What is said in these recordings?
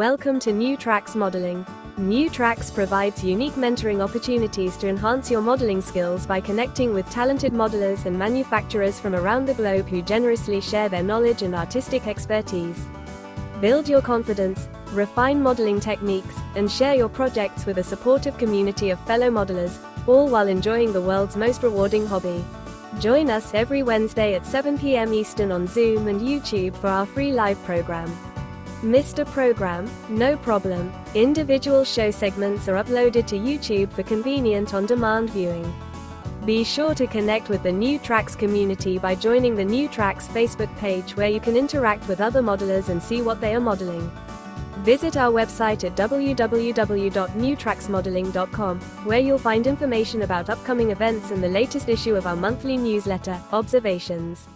Welcome to New Tracks Modeling. New Tracks provides unique mentoring opportunities to enhance your modeling skills by connecting with talented modelers and manufacturers from around the globe who generously share their knowledge and artistic expertise. Build your confidence, refine modeling techniques, and share your projects with a supportive community of fellow modelers, all while enjoying the world's most rewarding hobby. Join us every Wednesday at 7 p.m. Eastern on Zoom and YouTube for our free live program. Missed a program? No problem. Individual show segments are uploaded to YouTube for convenient on-demand viewing. Be sure to connect with the New Tracks community by joining the New Tracks Facebook page where you can interact with other modelers and see what they are modeling. Visit our website at www.newtracksmodeling.com, where you'll find information about upcoming events and the latest issue of our monthly newsletter, Observations.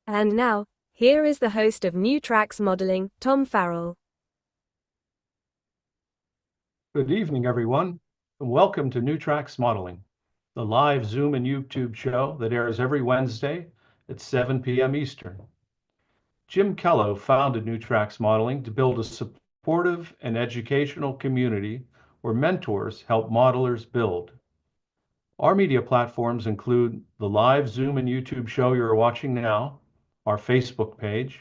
And now, here is the host of New Tracks Modeling, Tom Farrell. Good evening, everyone, and welcome to New Tracks Modeling, the live Zoom and YouTube show that airs every Wednesday at 7 p.m. Eastern. Jim Kello founded New Tracks Modeling to build a supportive and educational community where mentors help modelers build. Our media platforms include the live Zoom and YouTube show you're watching now, our Facebook page,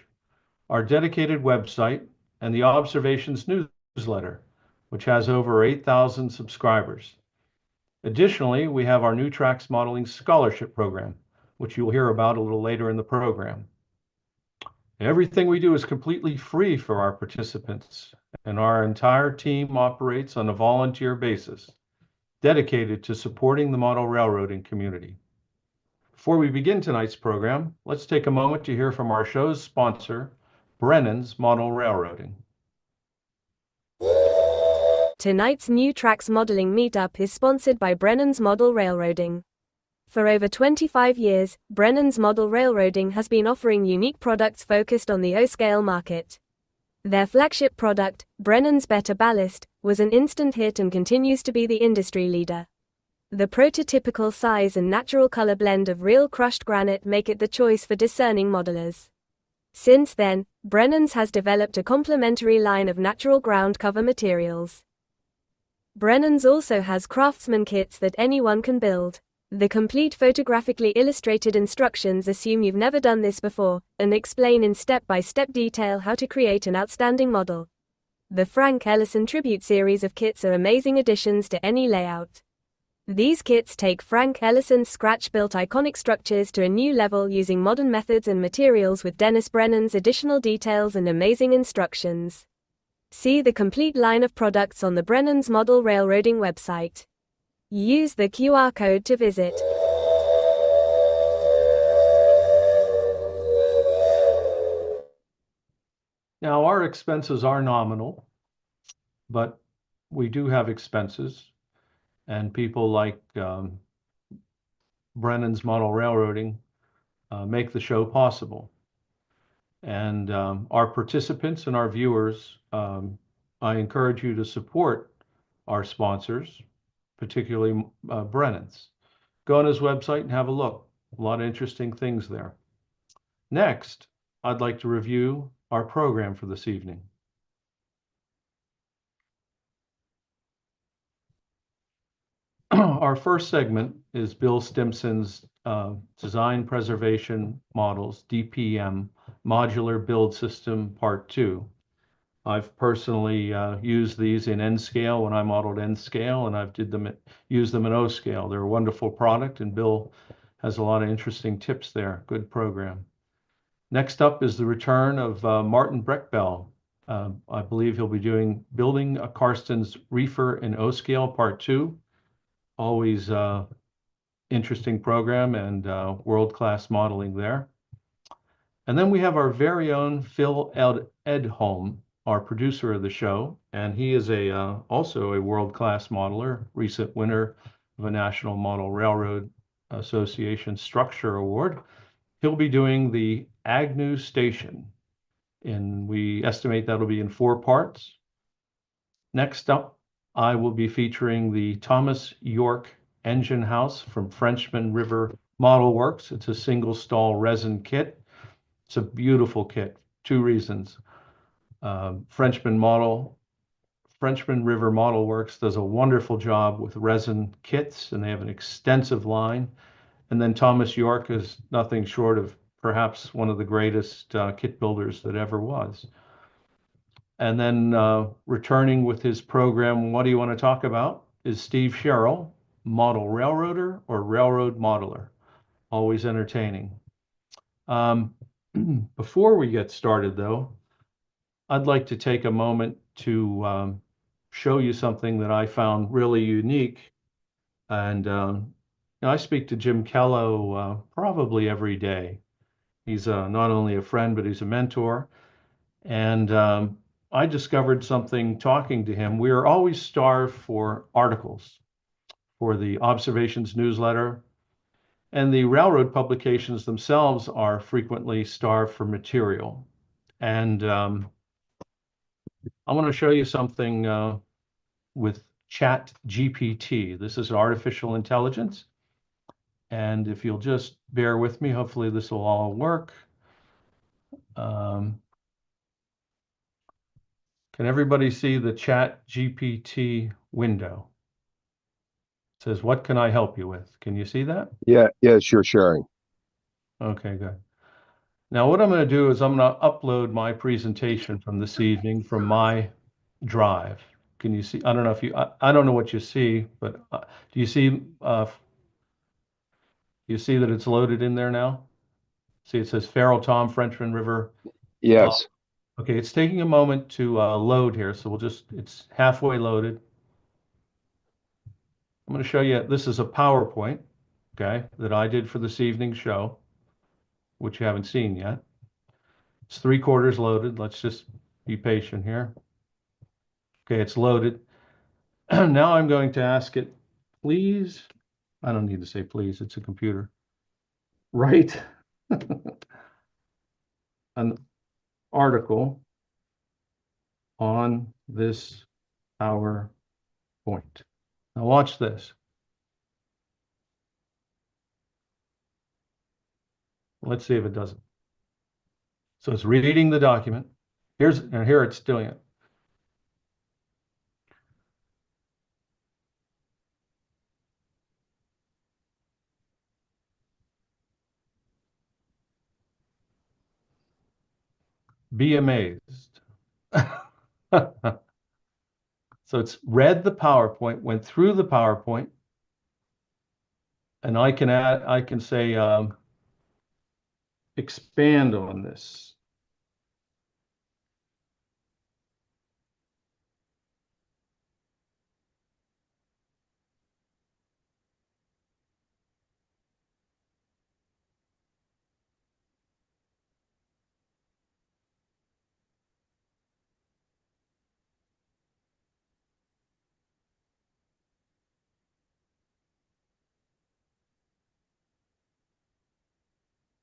our dedicated website, and the Observations newsletter, which has over 8,000 subscribers. Additionally, we have our New Tracks Modeling Scholarship Program, which you'll hear about a little later in the program. Everything we do is completely free for our participants, and our entire team operates on a volunteer basis, dedicated to supporting the model railroading community. Before we begin tonight's program, let's take a moment to hear from our show's sponsor, Brennan's Model Railroading. Tonight's New Tracks Modeling Meetup is sponsored by Brennan's Model Railroading. For over 25 years, Brennan's Model Railroading has been offering unique products focused on the O-scale market. Their flagship product, Brennan's Better Ballast, was an instant hit and continues to be the industry leader. The prototypical size and natural color blend of real crushed granite make it the choice for discerning modelers. Since then, Brennan's has developed a complementary line of natural ground cover materials. Brennan's also has craftsman kits that anyone can build. The complete photographically illustrated instructions assume you've never done this before, and explain in step-by-step detail how to create an outstanding model. The Frank Ellison Tribute series of kits are amazing additions to any layout. These kits take Frank Ellison's scratch-built iconic structures to a new level using modern methods and materials with Dennis Brennan's additional details and amazing instructions. See the complete line of products on the Brennan's Model Railroading website. Use the QR code to visit. Now, our expenses are nominal, but we do have expenses. And people like Brennan's Model Railroading make the show possible. And our participants and our viewers, I encourage you to support our sponsors, particularly Brennan's. Go on his website and have a look. A lot of interesting things there. Next, I'd like to review our program for this evening. Our first segment is Bill Stimson's Design Preservation Models, DPM, Modular Build System Part 2. I've personally used these in N scale when I modeled N scale, and I've used them in O scale. They're a wonderful product, and Bill has a lot of interesting tips there. Good program. Next up is the return of Martin Brechbiel. I believe he'll be building a Carstens Reefer in O scale Part 2. Always interesting program and world-class modeling there. And then we have our very own Phil Edholm, our producer of the show, and he is also a world-class modeler, recent winner of a National Model Railroad Association Structure Award. He'll be doing the Agnew Station, and we estimate that'll be in 4 parts. Next up, I will be featuring the Thomas Yorke engine house from Frenchman River Model Works. It's a single stall resin kit. It's a beautiful kit. 2 reasons. Frenchman River Model Works does a wonderful job with resin kits, and they have an extensive line. And then Thomas Yorke is nothing short of perhaps one of the greatest kit builders that ever was. And then returning with his program, What Do You Want to Talk About? Is Steve Sherrill, model railroader or railroad modeler. Always entertaining. Before we get started, though, I'd like to take a moment to show you something that I found really unique. And I speak to Jim Kello probably every day. He's not only a friend, but he's a mentor. And I discovered something talking to him. We are always starved for articles for the Observations newsletter, and the railroad publications themselves are frequently starved for material. And I want to show you something with Chat GPT. This is artificial intelligence. And if you'll just bear with me, hopefully this will all work. Can everybody see the Chat GPT window? It says, what can I help you with? Can you see that? Yeah, yes, you're sharing. Okay, good. Now what I'm going to do is I'm going to upload my presentation from this evening from my drive. Can you see? I don't know if you, I don't know what you see, but do you see that it's loaded in there now? See, it says Farrell, Tom, Frenchman River. Yes. Okay, it's taking a moment to load here, so it's halfway loaded. I'm going to show you, this is a PowerPoint, okay, that I did for this evening's show, which you haven't seen yet. It's 3/4 loaded. Let's just be patient here. Okay, it's loaded. Now I'm going to ask it, please, I don't need to say please, it's a computer. Write an article on this PowerPoint. Now watch this. Let's see if it does it. So it's reading the document. Here it's doing it. Be amazed. So it's read the PowerPoint, went through the PowerPoint, and I can say, expand on this.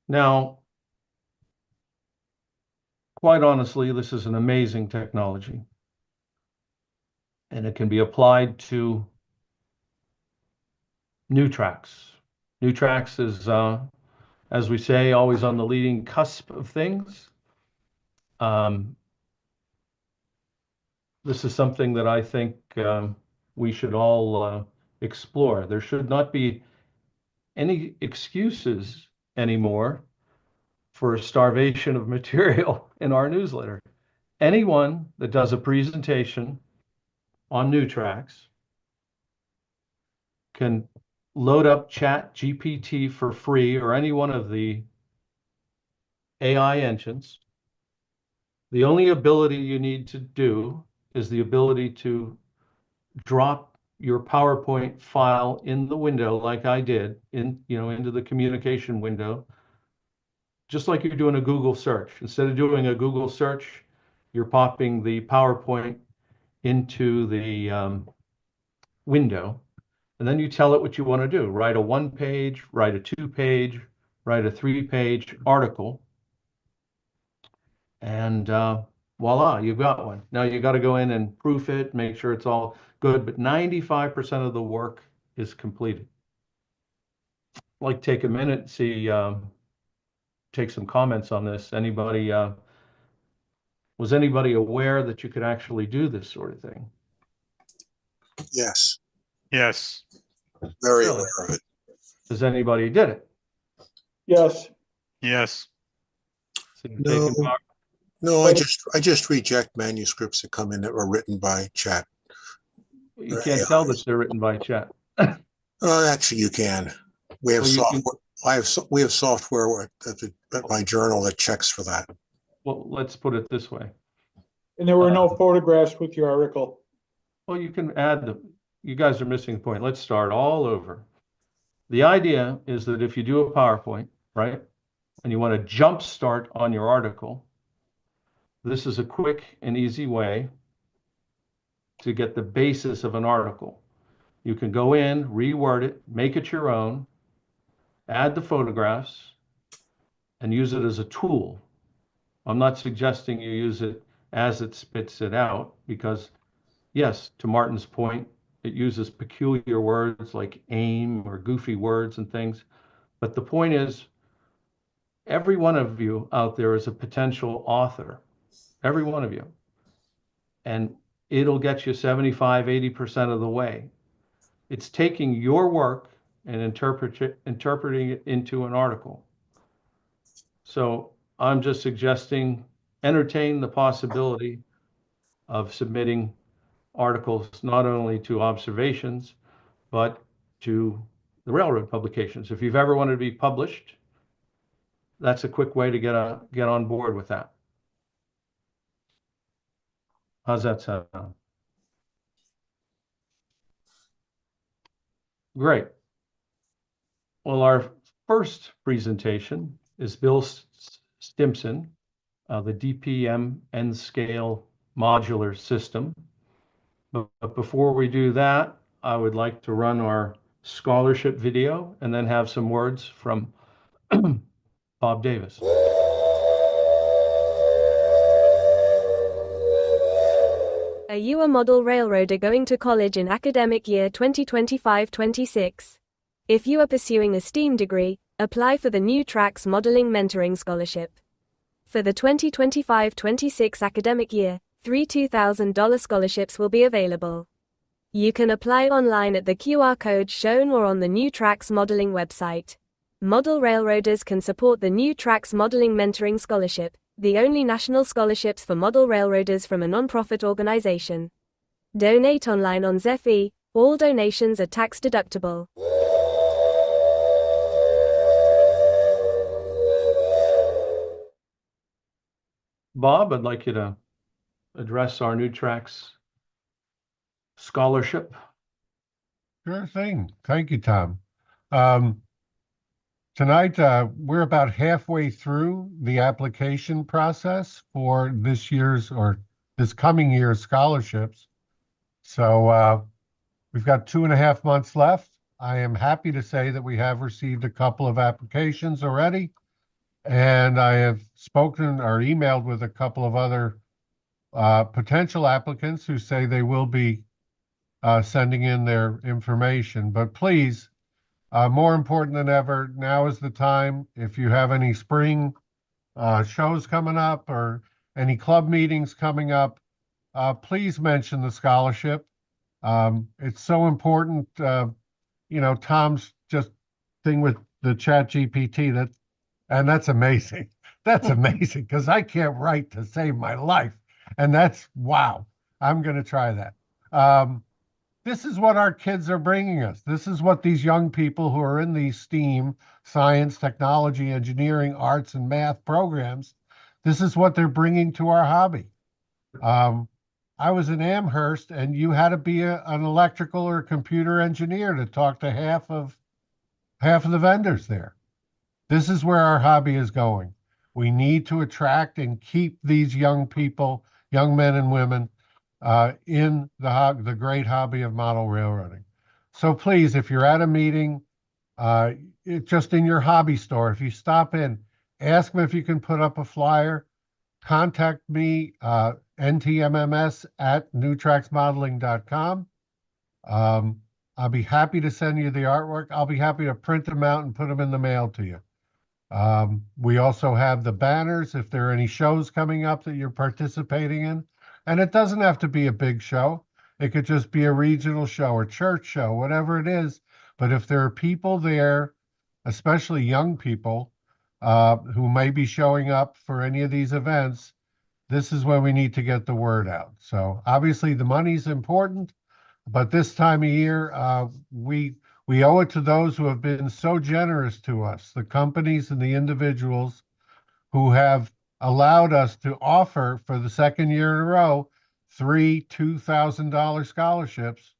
Now, quite honestly, this is an amazing technology, and it can be applied to new tracks. New tracks is, as we say, always on the leading cusp of things. This is something that I think we should all explore. There should not be any excuses anymore for starvation of material in our newsletter. Anyone that does a presentation on new tracks can load up Chat GPT for free or any one of the AI engines. The only ability you need to do is the ability to drop your PowerPoint file in the window like I did, into the communication window, just like you're doing a Google search. Instead of doing a Google search, you're popping the PowerPoint into the window, and then you tell it what you want to do. Write a 1-page, write a 2-page, write a 3-page article, and voila, you've got one. Now you got to go in and proof it, make sure it's all good, but 95% of the work is completed. Like take a minute, see, take some comments on this. Anybody Was anybody aware that you could actually do this sort of thing? Yes, Yes. very Really? aware of it. Does anybody did it? Yes. Yes. So you've No, taken power- no, I just reject manuscripts that come in that were written by chat. You can't tell that they're written by chat. Actually, you can. We have Well, you can- software. We have software at my journal that checks for that. Well, let's put it this way. And there were no photographs with your article. Well, you can add you guys are missing the point. Let's start all over. The idea is that if you do a PowerPoint, right, and you want to jump start on your article, this is a quick and easy way to get the basis of an article. You can go in, reword it, make it your own, add the photographs, and use it as a tool. I'm not suggesting you use it as it spits it out, because yes, to Martin's point, it uses peculiar words like aim or goofy words and things. But the point is, every one of you out there is a potential author, every one of you. And it'll get you 75, 80% of the way. It's taking your work and interpreting it into an article. So I'm just suggesting entertain the possibility of submitting articles not only to observations, but to the railroad publications. If you've ever wanted to be published, that's a quick way to get on board with that. How's that sound? Great. Well, our first presentation is Bill Stimson, the DPM N-scale modular system. But before we do that, I would like to run our scholarship video and then have some words from Bob Davis. Are you a model railroader going to college in academic year 2025-26? If you are pursuing a STEAM degree, apply for the New Tracks Modeling Mentoring Scholarship. For the 2025-26 academic year, 3 $2,000 scholarships will be available. You can apply online at the QR code shown or on the New Tracks Modeling website. Model railroaders can support the New Tracks Modeling Mentoring Scholarship, the only national scholarships for model railroaders from a nonprofit organization. Donate online on Zephy. All donations are tax deductible. Bob, I'd like you to address our New Tracks scholarship. Sure thing. Thank you, Tom. Tonight, we're about halfway through the application process for this year's or this coming year's scholarships. So we've got 2.5 months left. I am happy to say that we have received a couple of applications already, and I have spoken or emailed with a couple of other potential applicants who say they will be sending in their information. But please, more important than ever, now is the time. If you have any spring shows coming up or any club meetings coming up, please mention the scholarship. It's so important. Tom's just thing with the Chat GPT, and that's amazing. That's amazing because I can't write to save my life. And that's, wow, I'm going to try that. This is what our kids are bringing us. This is what these young people who are in these STEAM, science, technology, engineering, arts, and math programs, this is what they're bringing to our hobby. I was in Amherst, and you had to be an electrical or computer engineer to talk to half of the vendors there. This is where our hobby is going. We need to attract and keep these young people, young men and women, in the great hobby of model railroading. So please, if you're at a meeting, just in your hobby store, if you stop in, ask them if you can put up a flyer, contact me, ntmms@newtracksmodeling.com. I'll be happy to send you the artwork. I'll be happy to print them out and put them in the mail to you. We also have the banners if there are any shows coming up that you're participating in. And it doesn't have to be a big show. It could just be a regional show or church show, whatever it is. But if there are people there, especially young people, who may be showing up for any of these events, this is when we need to get the word out. So obviously the money's important, but this time of year, we owe it to those who have been so generous to us, the companies and the individuals who have allowed us to offer for the second year in a row 3 $2,000 scholarships.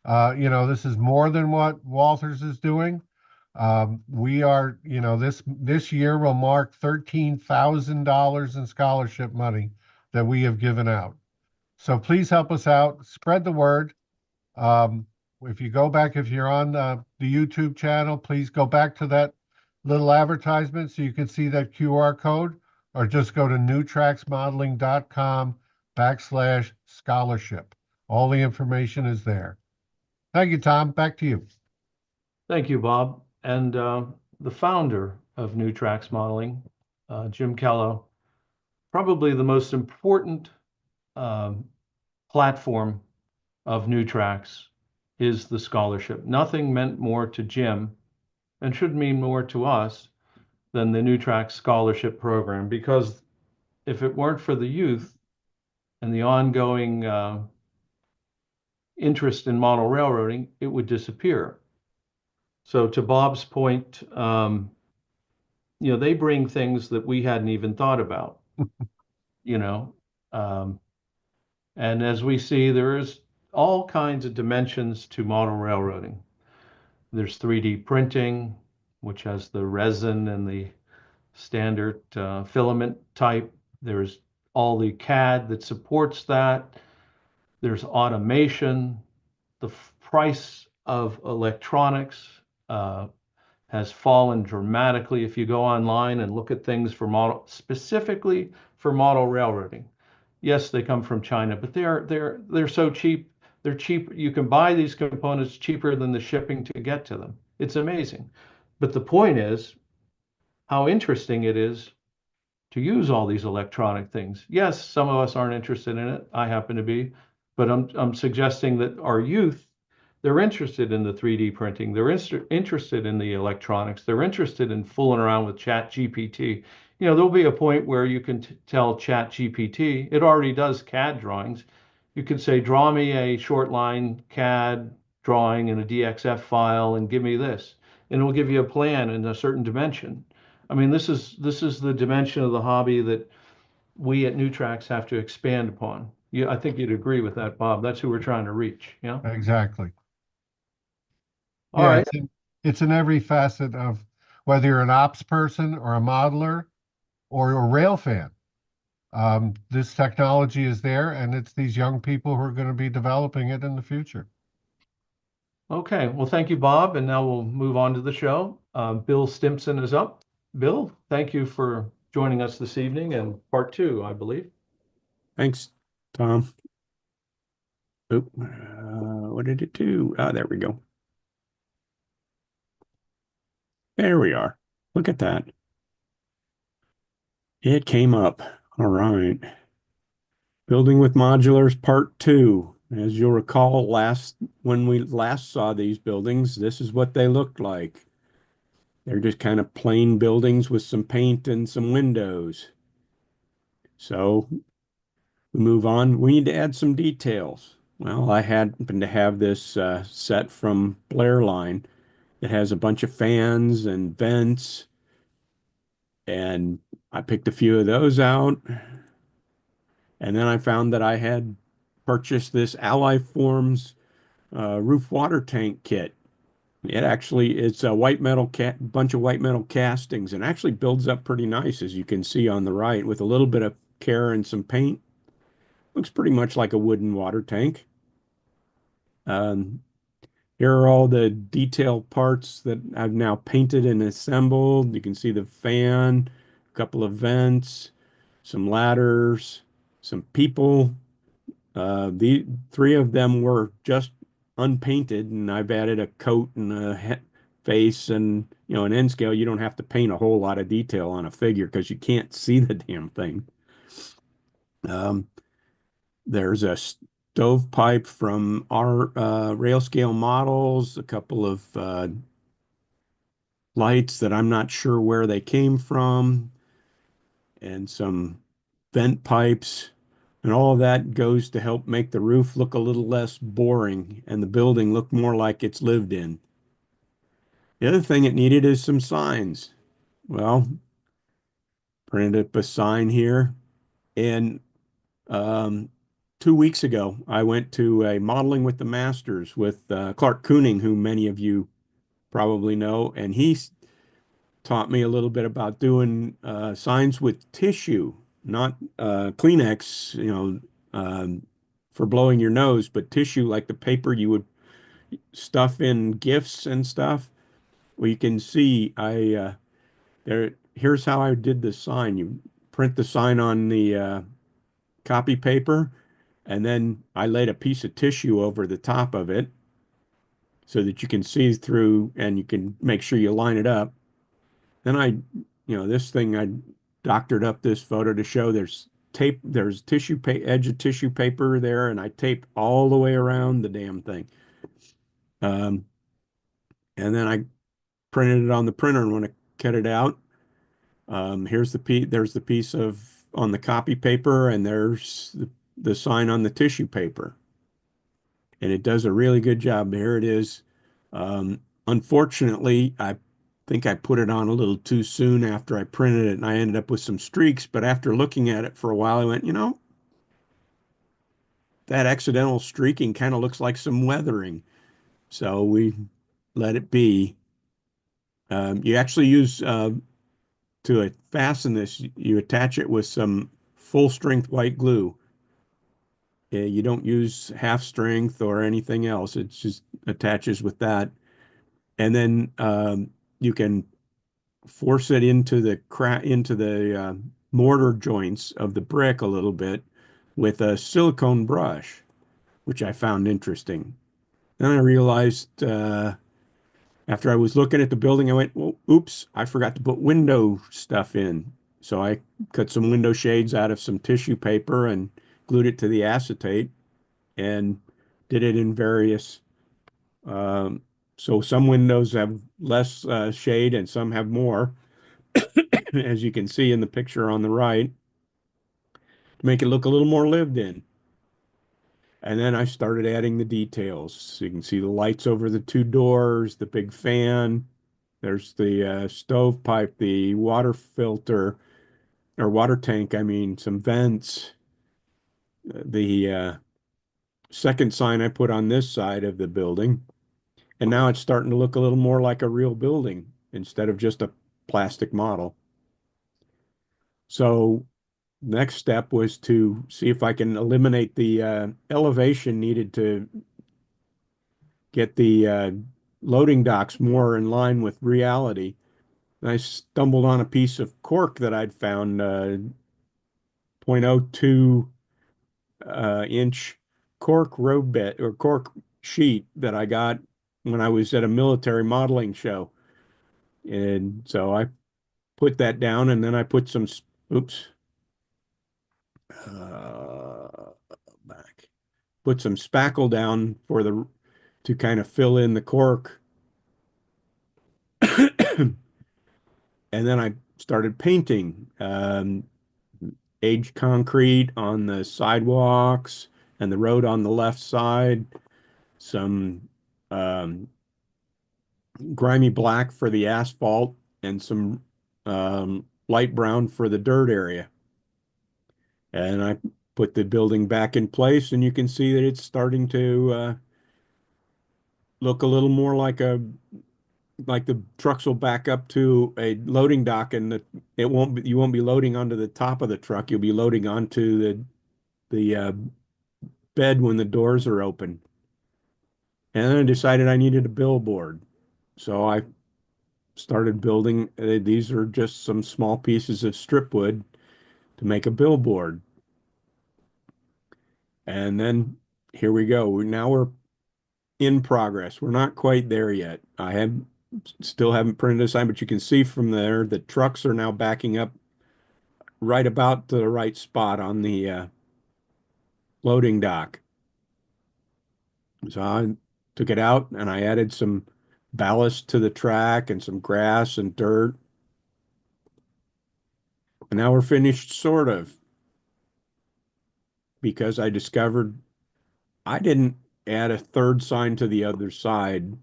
This is more than what Walters is doing. We are, this year will mark $13,000 in scholarship money that we have given out. So please help us out, spread the word. If you go back, if you're on the YouTube channel, please go back to that little advertisement so you can see that QR code, or just go to newtracksmodeling.com/scholarship. All the information is there. Thank you, Tom. Back to you. Thank you, Bob. And the founder of New Tracks Modeling, Jim Kello, probably the most important platform of New Tracks is the scholarship. Nothing meant more to Jim and should mean more to us than the New Tracks Scholarship Program, because if it weren't for the youth and the ongoing interest in model railroading, it would disappear. So to Bob's point, they bring things that we hadn't even thought about, and as we see, there's all kinds of dimensions to model railroading. There's 3D printing, which has the resin and the standard filament type. There's all the CAD that supports that. There's automation. The price of electronics has fallen dramatically if you go online and look at things specifically for model railroading. Yes, they come from China, but they're so cheap. They're cheap. You can buy these components cheaper than the shipping to get to them. It's amazing. But the point is how interesting it is to use all these electronic things. Yes, some of us aren't interested in it. I happen to be, but I'm suggesting that our youth, they're interested in the 3D printing. They're interested in the electronics. They're interested in fooling around with Chat GPT. There'll be a point where you can tell Chat GPT, it already does CAD drawings. You can say, draw me a short line CAD drawing in a DXF file and give me this. And it'll give you a plan in a certain dimension. I mean, this is the dimension of the hobby that we at New Tracks have to expand upon. I think you'd agree with that, Bob. That's who we're trying to reach. Yeah. Exactly. All right. It's in every facet of whether you're an ops person or a modeler or a rail fan. This technology is there, and it's these young people who are going to be developing it in the future. Okay. Well, thank you, Bob. And now we'll move on to the show. Bill Stimson is up. Bill, thank you for joining us this evening and part 2, I believe. Thanks, Tom. Oop, what did it do? There we go. There we are. Look at that. It came up. All right. Building with Modulars Part 2. As you'll recall, when we last saw these buildings, this is what they looked like. They're just kind of plain buildings with some paint and some windows. So we move on. We need to add some details. Well, I happen to have this set from Blairline that has a bunch of fans and vents, and I picked a few of those out. And then I found that I had purchased this Ally Forms roof water tank kit. It's a bunch of white metal castings, and actually builds up pretty nice, as you can see on the right, with a little bit of care and some paint. Looks pretty much like a wooden water tank. Here are all the detail parts that I've now painted and assembled. You can see the fan, a couple of vents, some ladders, some people. The 3 of them were just unpainted, and I've added a coat and a face and, an end scale, you don't have to paint a whole lot of detail on a figure because you can't see the damn thing. There's a stovepipe from our rail scale models, a couple of lights that I'm not sure where they came from, and some vent pipes. And all of that goes to help make the roof look a little less boring and the building look more like it's lived in. The other thing it needed is some signs. Well, printed up a sign here. And 2 weeks ago, I went to a modeling with the masters with Clark Kooning, who many of you probably know, and he taught me a little bit about doing signs with tissue, not Kleenex, for blowing your nose, but tissue like the paper you would stuff in gifts and stuff. Well, you can see here's how I did the sign. You print the sign on the copy paper, and then I laid a piece of tissue over the top of it so that you can see through and you can make sure you line it up. Then this thing, I doctored up this photo to show there's tape, there's edge of tissue paper there, and I taped all the way around the damn thing. And then I printed it on the printer, and when I cut it out, there's the piece on the copy paper, and there's the sign on the tissue paper. And it does a really good job. Here it is. Unfortunately, I think I put it on a little too soon after I printed it, and I ended up with some streaks. But after looking at it for a while, I went, that accidental streaking kind of looks like some weathering. So we let it be. You actually use, to fasten this, you attach it with some full strength white glue. You don't use half strength or anything else. It just attaches with that. And then you can force it into the mortar joints of the brick a little bit with a silicone brush, which I found interesting. Then I realized after I was looking at the building, I went, well, oops, I forgot to put window stuff in. So I cut some window shades out of some tissue paper and glued it to the acetate and did it in various. So some windows have less shade and some have more, as you can see in the picture on the right, to make it look a little more lived in. And then I started adding the details. So you can see the lights over the two doors, the big fan. There's the stovepipe, the water filter, or water tank, I mean, some vents. The second sign I put on this side of the building. And now it's starting to look a little more like a real building instead of just a plastic model. So next step was to see if I can eliminate the elevation needed to get the loading docks more in line with reality. And I stumbled on a piece of cork that I'd found, 0.02 inch cork road bed or cork sheet that I got when I was at a military modeling show. And so I put that down, and then I put some, back, put some spackle down to kind of fill in the cork. And then I started painting, aged concrete on the sidewalks and the road on the left side, some grimy black for the asphalt, and some light brown for the dirt area. And I put the building back in place, and you can see that it's starting to look a little more like the trucks will back up to a loading dock, and you won't be loading onto the top of the truck. You'll be loading onto the bed when the doors are open. And then I decided I needed a billboard. So I started building. These are just some small pieces of strip wood to make a billboard. And then here we go. Now we're in progress. We're not quite there yet. I have still haven't printed a sign, but you can see from there that trucks are now backing up right about to the right spot on the loading dock. So I took it out and I added some ballast to the track and some grass and dirt. And now we're finished, sort of, because I discovered I didn't add a third sign to the other side.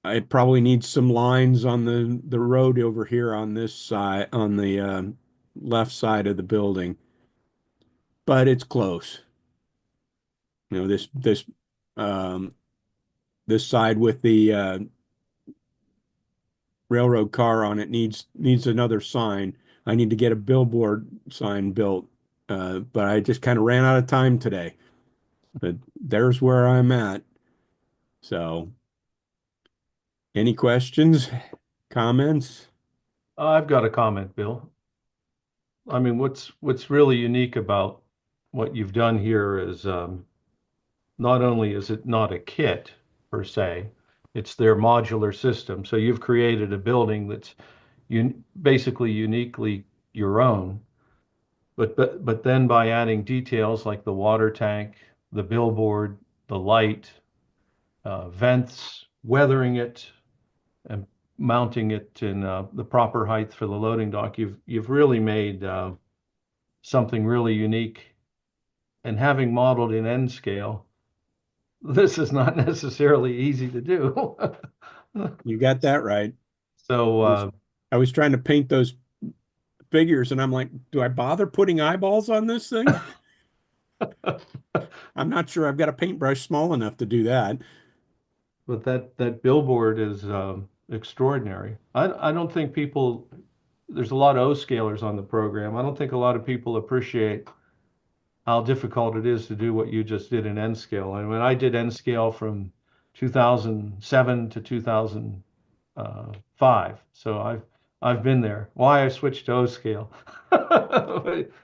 I probably need some lines on the road over here on this side, on the left side of the building, but it's close. You know, um, this side with the railroad car on it needs another sign. I need to get a billboard sign built, but I just kind of ran out of time today. But there's where I'm at. So, any questions, comments? I've got a comment, Bill. I mean, what's really unique about what you've done here is not only is it not a kit per se, it's their modular system. So you've created a building that's basically uniquely your own. But then by adding details like the water tank, the billboard, the light, vents, weathering it, and mounting it in the proper height for the loading dock, you've really made something really unique. And having modeled in N scale, this is not necessarily easy to do. You got that right. So I was trying to paint those figures and I'm like, do I bother putting eyeballs on this thing? I'm not sure I've got a paintbrush small enough to do that. but that billboard is extraordinary. I don't think people, there's a lot of O-scalers on the program. I don't think a lot of people appreciate how difficult it is to do what you just did in N scale. And when I did N scale from 2007 to 2005, so I've been there. Why I switched to O scale?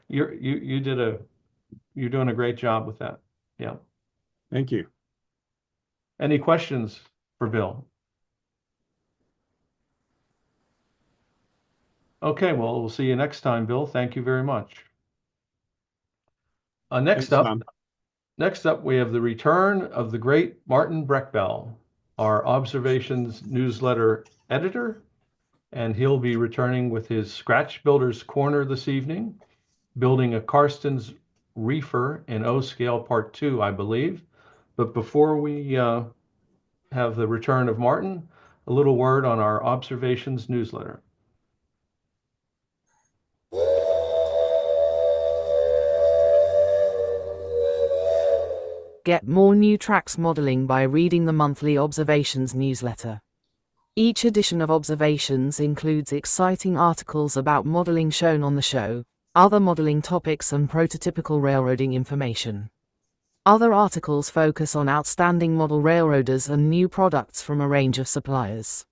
You're doing a great job with that. Yeah. Thank you. Any questions for Bill? Okay, well, we'll see you next time, Bill. Thank you very much. Thanks, Tom. Next up, we have the return of the great Martin Brechbiel, our Observations newsletter editor, and he'll be returning with his Scratch Builder's Corner this evening, building a Carstens Reefer in O-scale Part 2, I believe. But before we have the return of Martin, a little word on our Observations newsletter. Get more new tracks modeling by reading the monthly Observations newsletter. Each edition of Observations includes exciting articles about modeling shown on the show, other modeling topics and prototypical railroading information. Other articles focus on outstanding model railroaders and new products from a range of suppliers.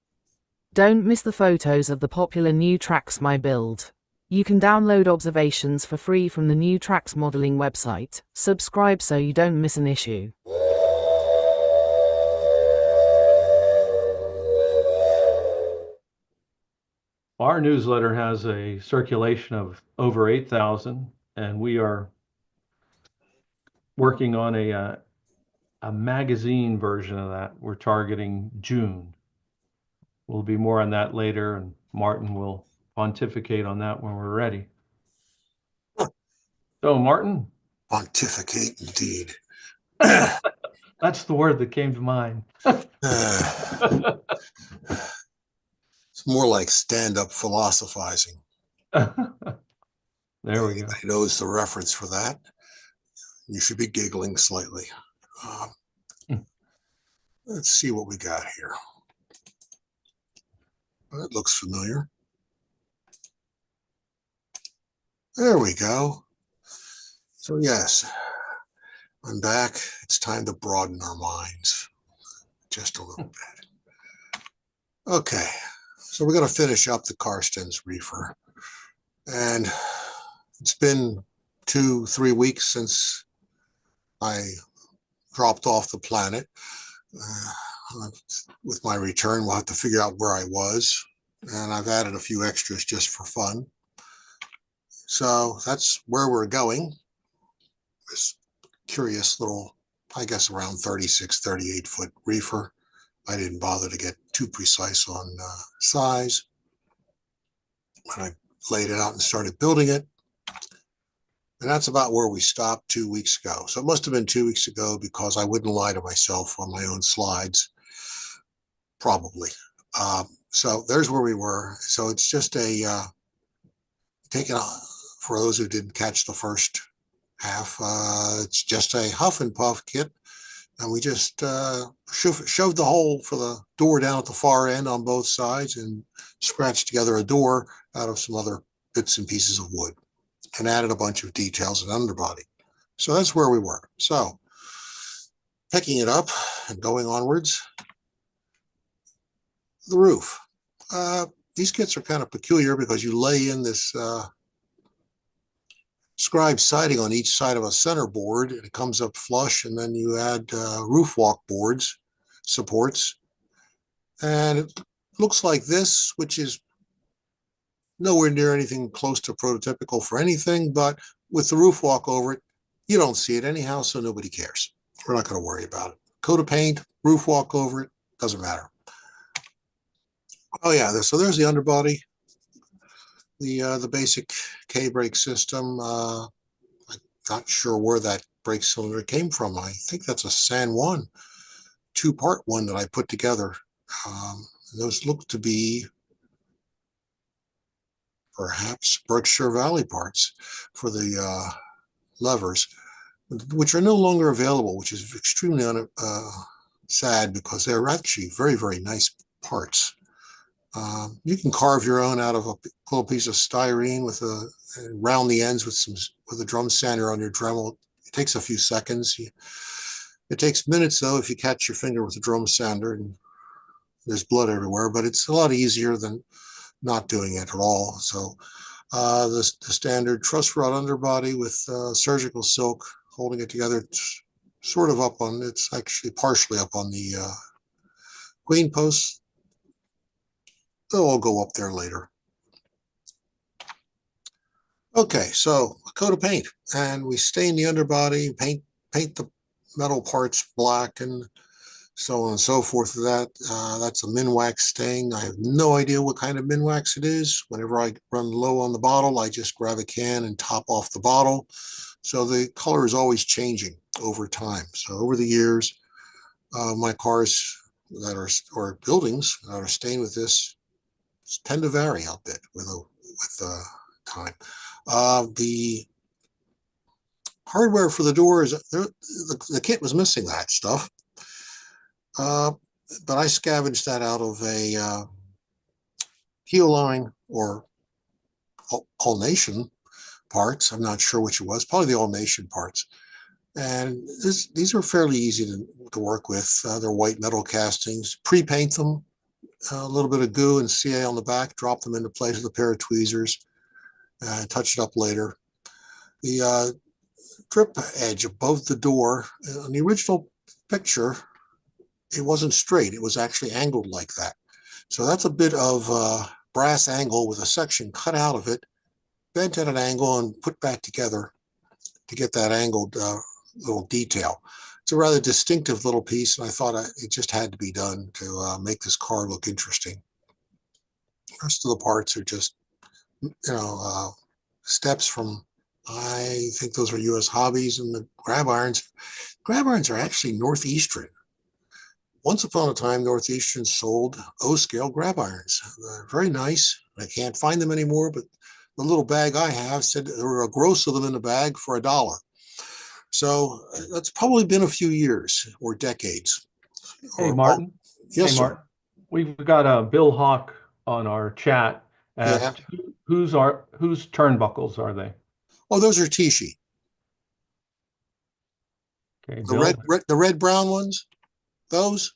Don't miss the photos of the popular new tracks my build. You can download Observations for free from the New Tracks Modeling website. Subscribe so you don't miss an issue. Our newsletter has a circulation of over 8,000, and we are working on a magazine version of that. We're targeting June. We'll be more on that later, and Martin will pontificate on that when we're ready. So, Martin? Pontificate indeed. That's the word that came to mind. It's more like stand-up philosophizing. There we go. Anybody knows the reference for that? You should be giggling slightly. Let's see what we got here. That looks familiar. There we go. So yes, I'm back. It's time to broaden our minds just a little bit. Okay, so we're going to finish up the Carstens Reefer. And it's been 2-3 weeks since I dropped off the planet. with my return, we'll have to figure out where I was. And I've added a few extras just for fun. So that's where we're going. This curious little, I guess, around 36, 38-foot reefer. I didn't bother to get too precise on size. When I laid it out and started building it. And that's about where we stopped 2 weeks ago. So it must have been 2 weeks ago because I wouldn't lie to myself on my own slides. Probably. So there's where we were. So it's just a, taking for those who didn't catch the first half, it's just a huff and puff kit. And we just shoved the hole for the door down at the far end on both sides and scratched together a door out of some other bits and pieces of wood and added a bunch of details and underbody. So that's where we were. So picking it up and going onwards, the roof. These kits are kind of peculiar because you lay in this scribe siding on each side of a center board, and it comes up flush, and then you add roof walk boards, supports, and it looks like this, which is nowhere near anything close to prototypical for anything, but with the roof walk over it, you don't see it anyhow, so nobody cares. We're not going to worry about it. Coat of paint, roof walk over it, doesn't matter. Oh yeah, so there's the underbody. The basic K-brake system. I'm not sure where that brake cylinder came from. I think that's a San Juan 2-part one that I put together. Those look to be perhaps Berkshire Valley parts for the levers, which are no longer available, which is extremely sad because they're actually very, very nice parts. You can carve your own out of a little piece of styrene with and round the ends with a drum sander on your Dremel. It takes a few seconds. It takes minutes though if you catch your finger with a drum sander and there's blood everywhere. But it's a lot easier than not doing it at all. So the standard truss rod underbody with surgical silk holding it together. It's sort of up on. It's actually partially up on the queen posts. They'll all go up there later. Okay, so a coat of paint, and we stain the underbody, paint the metal parts black, and so on and so forth. That's a Minwax stain. I have no idea what kind of Minwax it is. Whenever I run low on the bottle, I just grab a can and top off the bottle. So the color is always changing over time. So over the years, my cars that are, or buildings that are stained with this, tend to vary a bit with time. The hardware for the doors, the kit was missing that stuff, but I scavenged that out of a Heel Line or All Nation parts. I'm not sure which it was, probably the All Nation parts. And these are fairly easy to work with. They're white metal castings. Pre-paint them. A little bit of goo and CA on the back, drop them into place with a pair of tweezers, touch it up later. The drip edge above the door, on the original picture, it wasn't straight. It was actually angled like that. So that's a bit of brass angle with a section cut out of it, bent at an angle and put back together to get that angled little detail. It's a rather distinctive little piece, and I thought it just had to be done to make this car look interesting. The rest of the parts are just, steps from, I think those are US Hobbies, and the grab irons. Grab irons are actually Northeastern. Once upon a time, Northeastern sold O-scale grab irons. They're very nice. I can't find them anymore, but the little bag I have said there were a gross of them in the bag for $1. So that's probably been a few years or decades. Hey, Martin. Yes, hey, sir. Martin. We've got Bill Hawk on our chat. Asked, whose turnbuckles are they? Oh, those are Tichy. Okay, the red brown ones. Those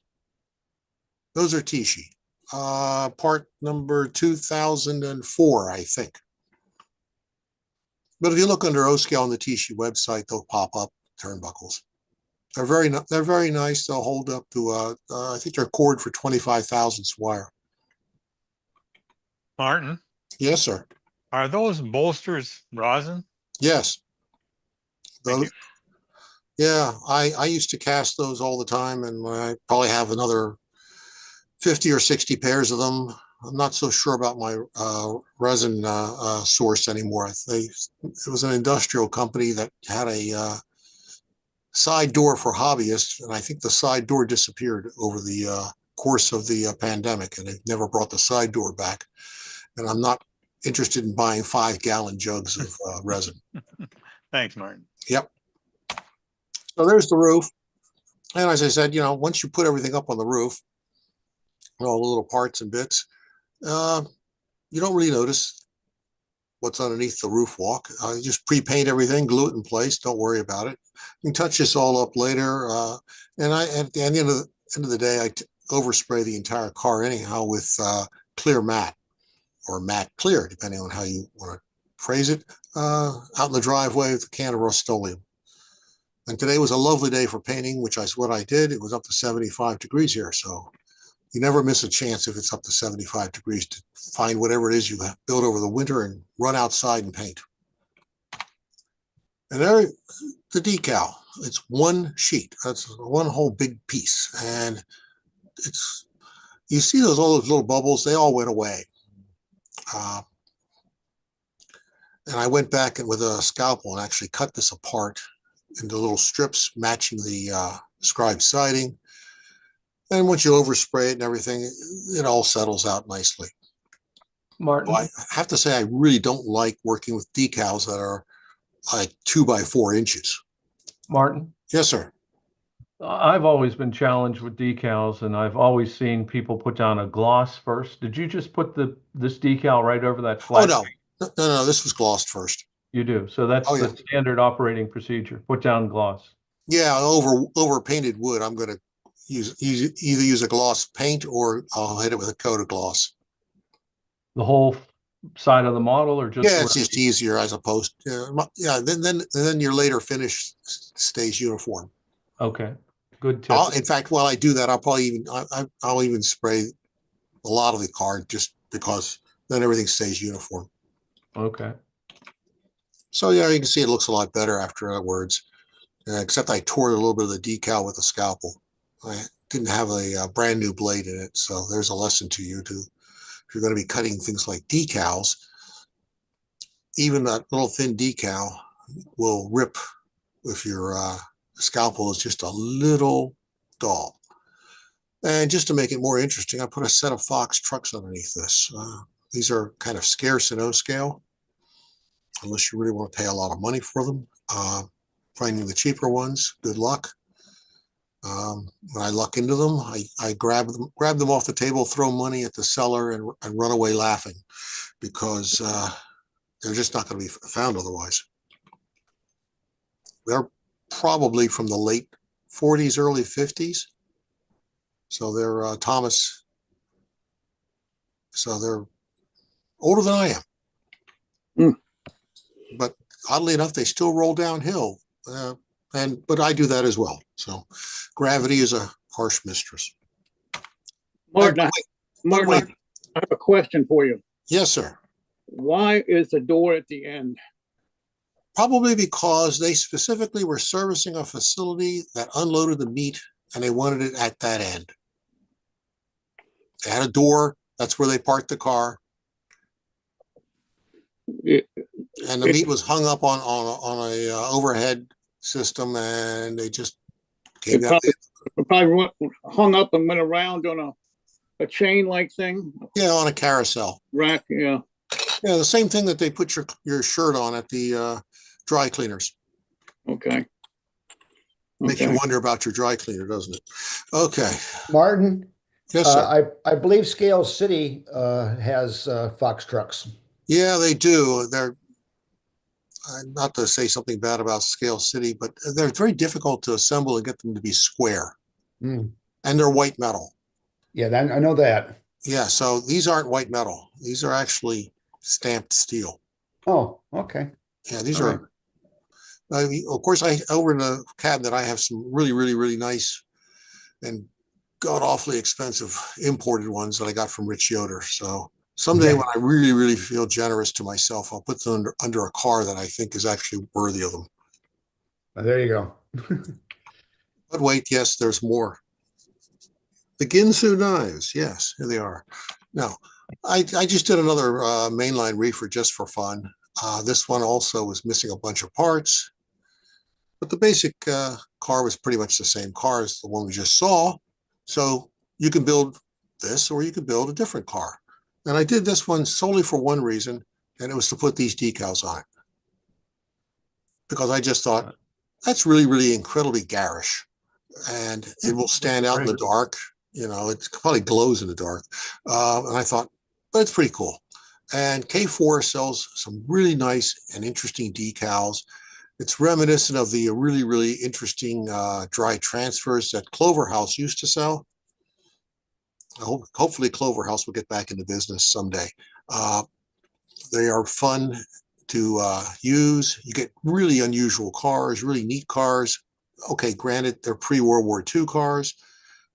are Tichy. Part number 2004, I think. But if you look under O-scale on the Tichy website, they'll pop up turnbuckles. they're very nice. They'll hold up to I think they're cord for 25 thousandths wire. Martin, Yes, sir. are those bolsters rosin? Yes. Thank Those, you. yeah, I used to cast those all the time, and I probably have another 50 or 60 pairs of them. I'm not so sure about my resin source anymore. It was an industrial company that had a side door for hobbyists, and I think the side door disappeared over the course of the pandemic, and they've never brought the side door back. And I'm not interested in buying 5-gallon jugs of resin. Thanks, Martin. Yep. So there's the roof. And as I said, once you put everything up on the roof, all the little parts and bits, you don't really notice what's underneath the roof walk. You just pre-paint everything, glue it in place. Don't worry about it. You can touch this all up later. And at the end of the day, I overspray the entire car anyhow with clear matte or matte clear, depending on how you want to phrase it, out in the driveway with a can of Rust-Oleum. And today was a lovely day for painting, which is what I did. It was up to 75 degrees here, so you never miss a chance if it's up to 75 degrees to find whatever it is you have built over the winter and run outside and paint. And there, the decal, it's one sheet. That's one whole big piece. And you see all those little bubbles, they all went away. And I went back with a scalpel and actually cut this apart into little strips matching the scribe siding. And once you overspray it and everything, it all settles out nicely. Martin, Well, I have to say, I really don't like working with decals that are like 2 by 4 inches. Martin, Yes, sir. I've always been challenged with decals, and I've always seen people put down a gloss first. Did you just put this decal right over that flat? Oh, no. This was glossed first. You do. So that's Oh, the yeah. standard operating procedure. Put down gloss. Yeah, over painted wood, I'm going to either use a gloss paint or I'll hit it with a coat of gloss. The whole side of the model, or just Yeah, it's just easier as opposed to, then your later finish stays uniform. Okay, good tip. In fact, while I do that, I'll even spray a lot of the car just because then everything stays uniform. Okay. So yeah, you can see it looks a lot better afterwards. Except I tore a little bit of the decal with a scalpel. I didn't have a brand new blade in it, so there's a lesson to you too. If you're going to be cutting things like decals, even that little thin decal will rip if your scalpel is just a little dull. And just to make it more interesting, I put a set of Fox trucks underneath this. These are kind of scarce in O-scale, unless you really want to pay a lot of money for them. Finding the cheaper ones, good luck. When I luck into them, I grab them off the table, throw money at the seller, and run away laughing because they're just not going to be found otherwise. They're probably from the late 40s, early 50s. So they're Thomas. So they're older than I am. But oddly enough, they still roll downhill. But I do that as well. So gravity is a harsh mistress. Martin, I have a question for you. Yes, sir. Why is the door at the end? Probably because they specifically were servicing a facility that unloaded the meat and they wanted it at that end. They had a door. That's where they parked the car. And the meat was hung up on a overhead system, and they just came down. Probably hung up and went around on a chain like thing. Yeah, on a carousel rack. Yeah, the same thing that they put your shirt on at the dry cleaners. Okay. Makes you wonder about your dry cleaner, doesn't it? Okay, Martin. Yes, sir. I believe Scale City has Fox trucks. Yeah, they do. They're not to say something bad about Scale City, but they're very difficult to assemble and get them to be square. And they're white metal. Yeah, I know that. Yeah, so these aren't white metal. These are actually stamped steel. Oh, okay. Yeah, these are Of course, over in the cabinet, I have some really nice and god awfully expensive imported ones that I got from Rich Yoder. So someday when I really feel generous to myself, I'll put them under a car that I think is actually worthy of them. There you go. But wait, yes, there's more. The Ginsu knives, yes, here they are. Now, I just did another mainline reefer just for fun. This one also was missing a bunch of parts, but the basic car was pretty much the same car as the one we just saw. So you can build this or you can build a different car. And I did this one solely for one reason, and it was to put these decals on it. Because I just thought, that's really incredibly garish. And it will stand out in the dark. You know, it probably glows in the dark. And I thought, but it's pretty cool. And K4 sells some really nice and interesting decals. It's reminiscent of the really interesting dry transfers that Clover House used to sell. Hopefully Clover House will get back into business someday. They are fun to use. You get really unusual cars, really neat cars. Okay, granted, they're pre-World War II cars.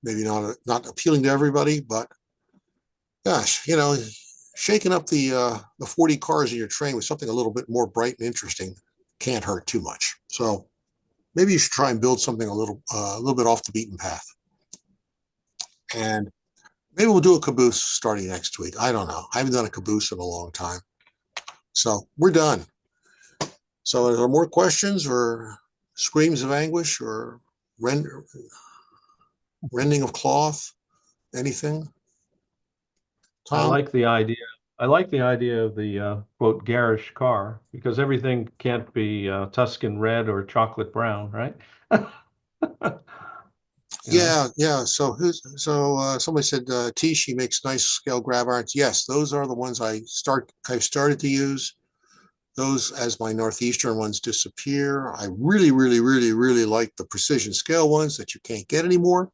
Maybe not appealing to everybody, but gosh, you know, shaking up the 40 cars in your train with something a little bit more bright and interesting can't hurt too much. So maybe you should try and build something a little bit off the beaten path. And maybe we'll do a caboose starting next week. I don't know. I haven't done a caboose in a long time. So we're done. So are there more questions or screams of anguish or rending of cloth? Anything? Tom? I like the idea. I like the idea of the quote garish car because everything can't be Tuscan red or chocolate brown, right? Yeah. So somebody said Tishi makes nice scale grab irons. Yes, those are the ones I've started to use. Those as my northeastern ones disappear. I really like the precision scale ones that you can't get anymore.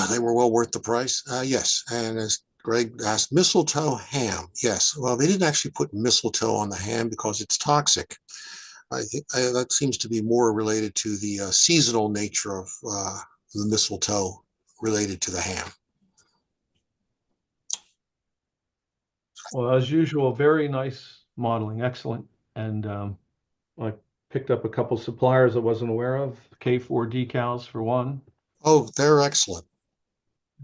They were well worth the price. Yes, and as Greg asked, mistletoe ham. Yes, well, they didn't actually put mistletoe on the ham because it's toxic. I think that seems to be more related to the seasonal nature of the mistletoe related to the ham. Well, as usual, very nice modeling, excellent. And I picked up a couple suppliers I wasn't aware of, K4 decals for one. Oh, they're excellent.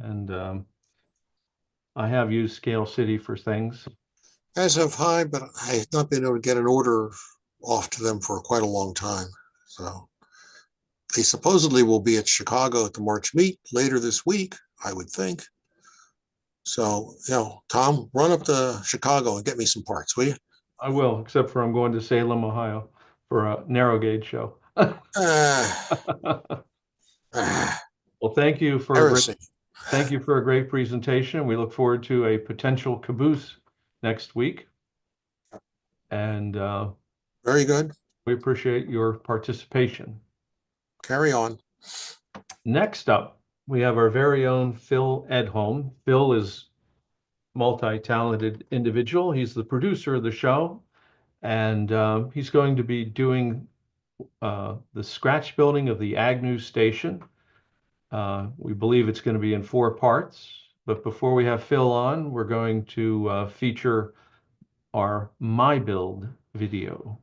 And I have used Scale City for things. As have I, but I have not been able to get an order off to them for quite a long time. So they supposedly will be at Chicago at the March meet later this week, I would think. So, you know, Tom, run up to Chicago and get me some parts, will you? I will, except for I'm going to Salem, Ohio for a narrow gauge show. Well, thank you for a great presentation. We look forward to a potential caboose next week. And very good. We appreciate your participation. Carry on. Next up, we have our very own Phil Edholm. Phil is multi-talented individual. He's the producer of the show, and he's going to be doing the scratch building of the Agnew station. We believe it's going to be in 4 parts, but before we have Phil on, we're going to feature our My Build video.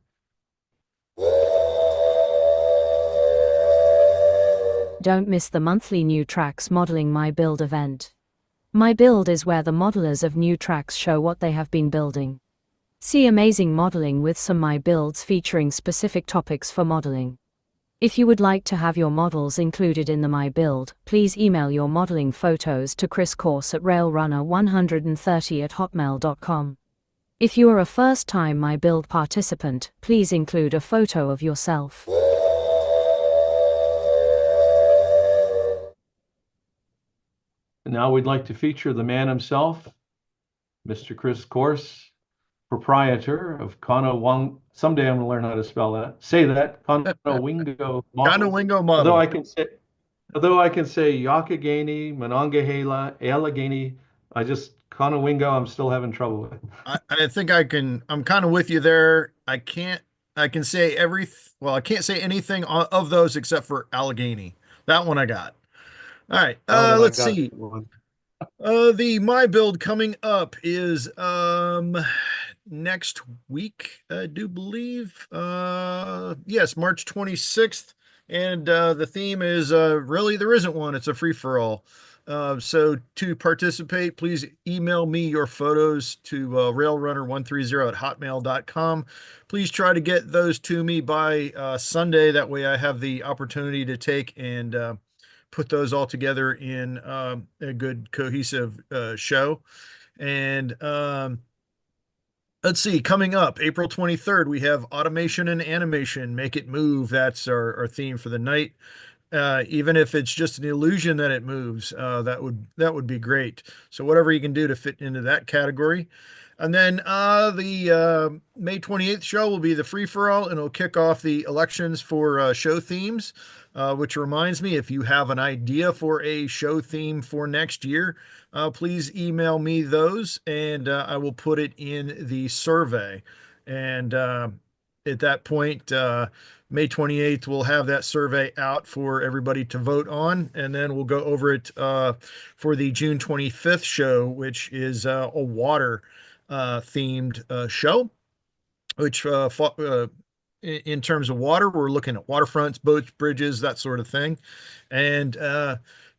Don't miss the monthly New Tracks Modeling My Build event. My Build is where the modelers of New Tracks show what they have been building. See amazing modeling with some My Builds featuring specific topics for modeling. If you would like to have your models included in the My Build, please email your modeling photos to chriscourse@railrunner130@hotmail.com. If you are a first-time My Build participant, please include a photo of yourself. And now we'd like to feature the man himself, Mr. Chris Course, proprietor of Conowingo. Someday I'm going to learn how to spell that. Say that, Conowingo Models. Conowingo Models. Although I can say Yakagani, Monongahela, Allegheny, Conowingo, I'm still having trouble with. I think I'm kind of with you there. I can't I can say well, I can't say anything of those except for Allegheny. That one I got. All right. Oh, then I Let's got see. one. The my build coming up is next week, I do believe. Yes, March 26th. And the theme is really there isn't one, it's a free-for-all. So to participate, please email me your photos to railrunner130@hotmail.com. Please try to get those to me by Sunday. That way I have the opportunity to take and put those all together in a good cohesive show. And let's see, coming up April 23rd, we have automation and animation, make it move. That's our theme for the night. Even if it's just an illusion that it moves, that would be great. So whatever you can do to fit into that category. And then the May 28th show will be the free for all, and it'll kick off the elections for show themes. Which reminds me, if you have an idea for a show theme for next year, please email me those, and I will put it in the survey. And at that point, May 28th, we'll have that survey out for everybody to vote on, and then we'll go over it for the June 25th show, which is a water themed show, which in terms of water, we're looking at waterfronts, boats, bridges, that sort of thing. And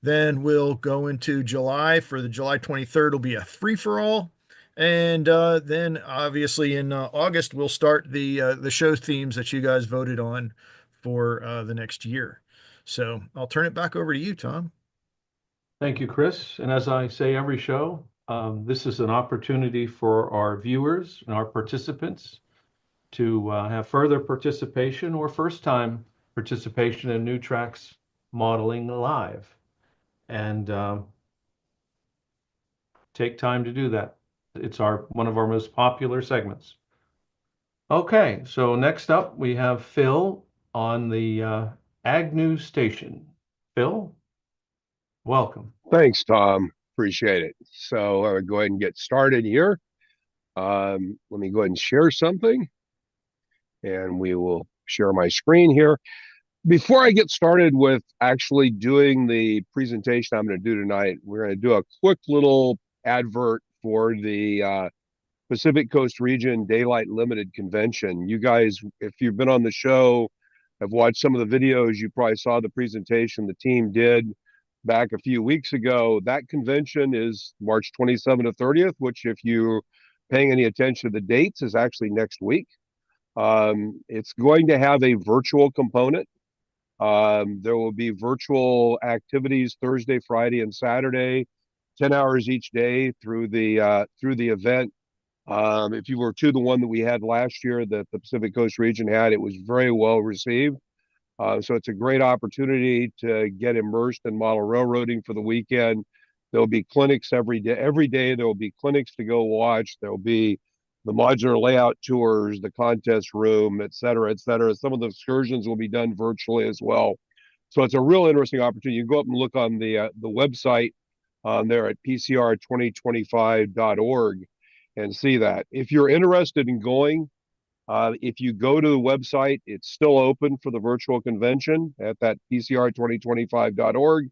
then we'll go into July. For the July 23rd will be a free-for-all. And then obviously in August, we'll start the show themes that you guys voted on for the next year. So I'll turn it back over to you, Tom. Thank you, Chris. And as I say every show, this is an opportunity for our viewers and our participants to have further participation or first-time participation in New Tracks Modeling Live. And take time to do that. It's one of our most popular segments. Okay, so next up we have Phil on the Agnew station. Phil, welcome. Thanks, Tom. Appreciate it. So I'll go ahead and get started here. Let me go ahead and share something, and we will share my screen here. Before I get started with actually doing the presentation I'm going to do tonight, we're going to do a quick little advert for the Pacific Coast Region Daylight Limited Convention. You guys, if you've been on the show, have watched some of the videos, you probably saw the presentation the team did back a few weeks ago. That convention is March 27th to 30th, which, if you're paying any attention to the dates, is actually next week. It's going to have a virtual component. There will be virtual activities Thursday, Friday, and Saturday, 10 hours each day through the event. If you were to the one that we had last year that the Pacific Coast region had, it was very well received. So it's a great opportunity to get immersed in model railroading for the weekend. There'll be clinics every day. Every day there will be clinics to go watch. There'll be the modular layout tours, the contest room, et cetera, et cetera. Some of the excursions will be done virtually as well. So it's a real interesting opportunity. You can go up and look on the website there at pcr2025.org and see that. If you're interested in going, if you go to the website, it's still open for the virtual convention at that pcr2025.org.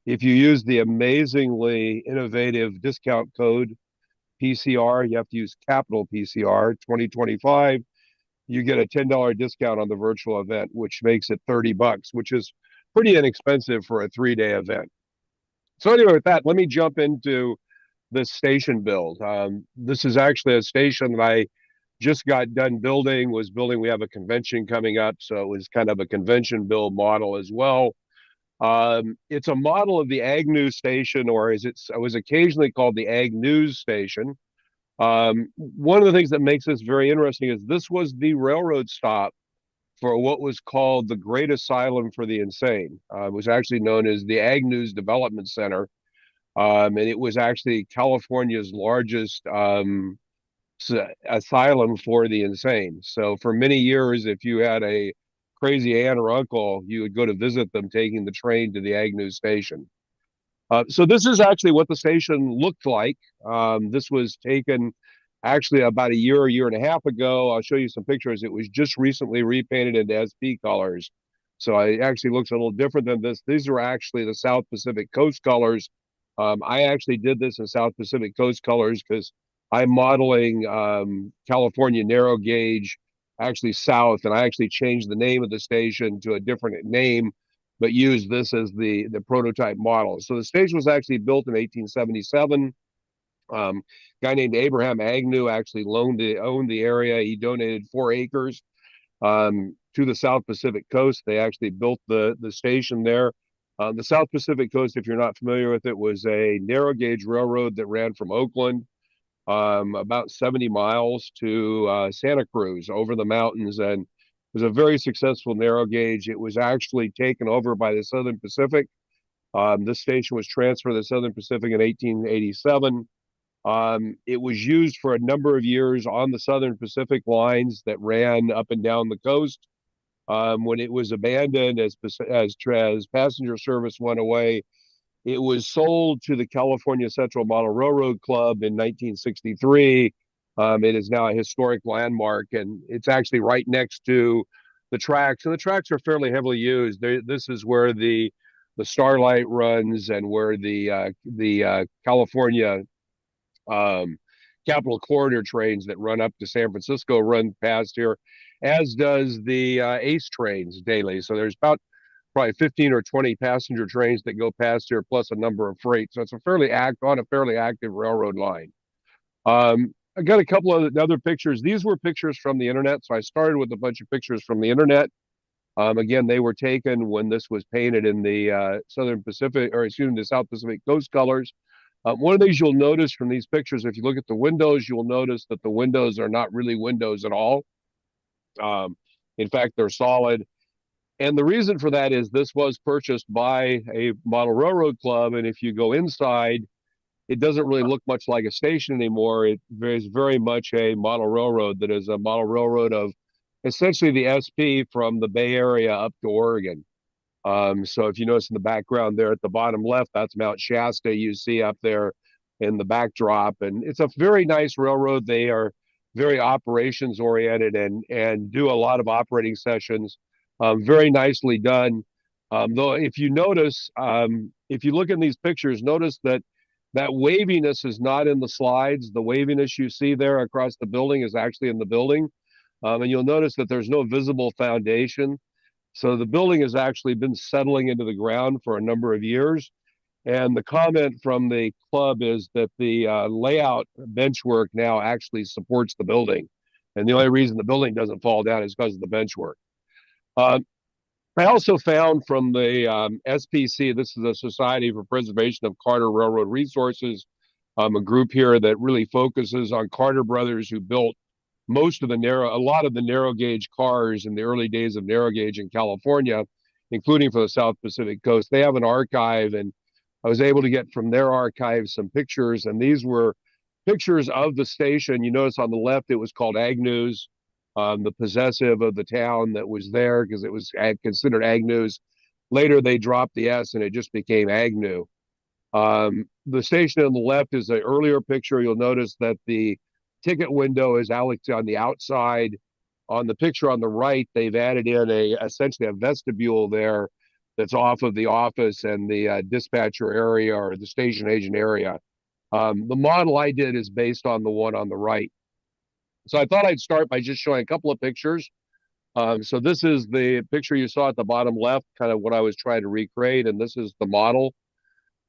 If you use the amazingly innovative discount code PCR, you have to use capital PCR 2025, you get a $10 discount on the virtual event, which makes it $30, which is pretty inexpensive for a 3-day event. So anyway, with that, let me jump into this station build. This is actually a station that I just got done building. We have a convention coming up, so it was kind of a convention build model as well. It's a model of the Agnew station, or it was occasionally called the Agnew station. One of the things that makes this very interesting is this was the railroad stop for what was called the Great Asylum for the Insane. It was actually known as the Agnew's Development Center. And it was actually California's largest asylum for the insane. So for many years, if you had a crazy aunt or uncle, you would go to visit them taking the train to the Agnew station. So this is actually what the station looked like. This was taken Actually, about a year and a half ago, I'll show you some pictures. It was just recently repainted into SP colors. So it actually looks a little different than this. These are actually the South Pacific Coast colors. I actually did this in South Pacific Coast colors because I'm modeling California narrow gauge, actually south, and I actually changed the name of the station to a different name, but used this as the prototype model. So the station was actually built in 1877. Guy named Abraham Agnew actually owned the area. He donated 4 acres to the South Pacific Coast. They actually built the station there. The South Pacific Coast, if you're not familiar with it, was a narrow gauge railroad that ran from Oakland about 70 miles to Santa Cruz over the mountains, and was a very successful narrow gauge. It was actually taken over by the Southern Pacific. This station was transferred to the Southern Pacific in 1887. It was used for a number of years on the Southern Pacific lines that ran up and down the coast. When it was abandoned as passenger service went away, it was sold to the California Central Model Railroad Club in 1963. It is now a historic landmark, and it's actually right next to the tracks. And the tracks are fairly heavily used. This is where the Starlight runs, and where the California Capital Corridor trains that run up to San Francisco run past here, as does the ACE trains daily. So there's about probably 15 or 20 passenger trains that go past here, plus a number of freight. So it's a fairly active railroad line. I got a couple of other pictures. These were pictures from the internet. So I started with a bunch of pictures from the internet. Again, they were taken when this was painted in the Southern Pacific, or excuse me, the South Pacific Coast colors. One of the things you'll notice from these pictures, if you look at the windows, you'll notice that the windows are not really windows at all. In fact, they're solid. And the reason for that is this was purchased by a model railroad club. And if you go inside, it doesn't really look much like a station anymore. It is very much a model railroad that is a model railroad of essentially the SP from the Bay Area up to Oregon. So if you notice in the background there at the bottom left, that's Mount Shasta you see up there in the backdrop. And it's a very nice railroad. They are very operations oriented and do a lot of operating sessions. Very nicely done. Though if you notice, if you look in these pictures, notice that waviness is not in the slides. The waviness you see there across the building is actually in the building. And you'll notice that there's no visible foundation. So the building has actually been settling into the ground for a number of years. And the comment from the club is that the layout benchwork now actually supports the building. And the only reason the building doesn't fall down is because of the benchwork. I also found from the SPC, this is the Society for Preservation of Carter Railroad Resources, a group here that really focuses on Carter brothers who built a lot of the narrow gauge cars in the early days of narrow gauge in California, including for the South Pacific Coast. They have an archive, and I was able to get from their archive some pictures, and these were pictures of the station. You notice on the left, it was called Agnew's, the possessive of the town that was there because it was considered Agnew's. Later, they dropped the S and it just became Agnew. The station on the left is an earlier picture. You'll notice that the ticket window is on the outside. On the picture on the right, they've added in essentially a vestibule there that's off of the office and the dispatcher area or the station agent area. The model I did is based on the one on the right. So I thought I'd start by just showing a couple of pictures. So this is the picture you saw at the bottom left, kind of what I was trying to recreate, and this is the model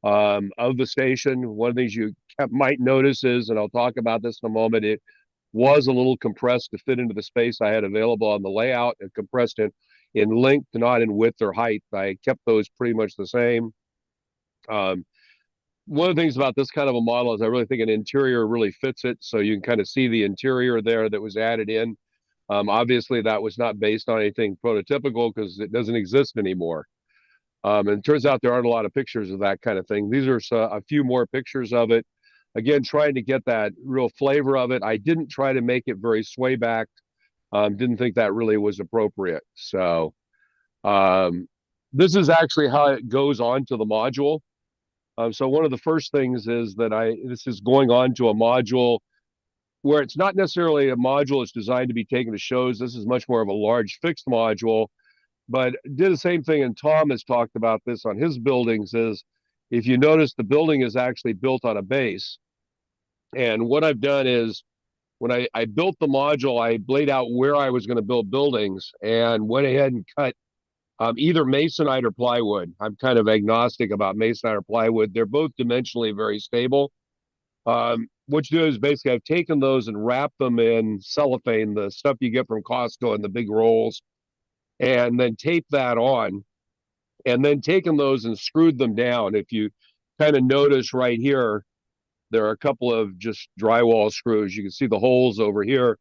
of the station. One of the things you might notice is, and I'll talk about this in a moment, it was a little compressed to fit into the space I had available on the layout. It compressed in length, not in width or height. I kept those pretty much the same. One of the things about this kind of a model is I really think an interior really fits it. So you can kind of see the interior there that was added in. Obviously, that was not based on anything prototypical because it doesn't exist anymore. And it turns out there aren't a lot of pictures of that kind of thing. These are a few more pictures of it. Again, trying to get that real flavor of it. I didn't try to make it very sway back. Didn't think that really was appropriate. So this is actually how it goes on to the module. So one of the first things is that this is going on to a module where it's not necessarily a module that's designed to be taken to shows. This is much more of a large fixed module, but did the same thing. And Tom has talked about this on his buildings is if you notice the building is actually built on a base. And what I've done is when I built the module, I laid out where I was going to build buildings and went ahead and cut either masonite or plywood. I'm kind of agnostic about masonite or plywood. They're both dimensionally very stable. What you do is basically I've taken those and wrapped them in cellophane, the stuff you get from Costco in the big rolls, and then taped that on, and then taken those and screwed them down. If you kind of notice right here, there are a couple of just drywall screws. You can see the holes over here.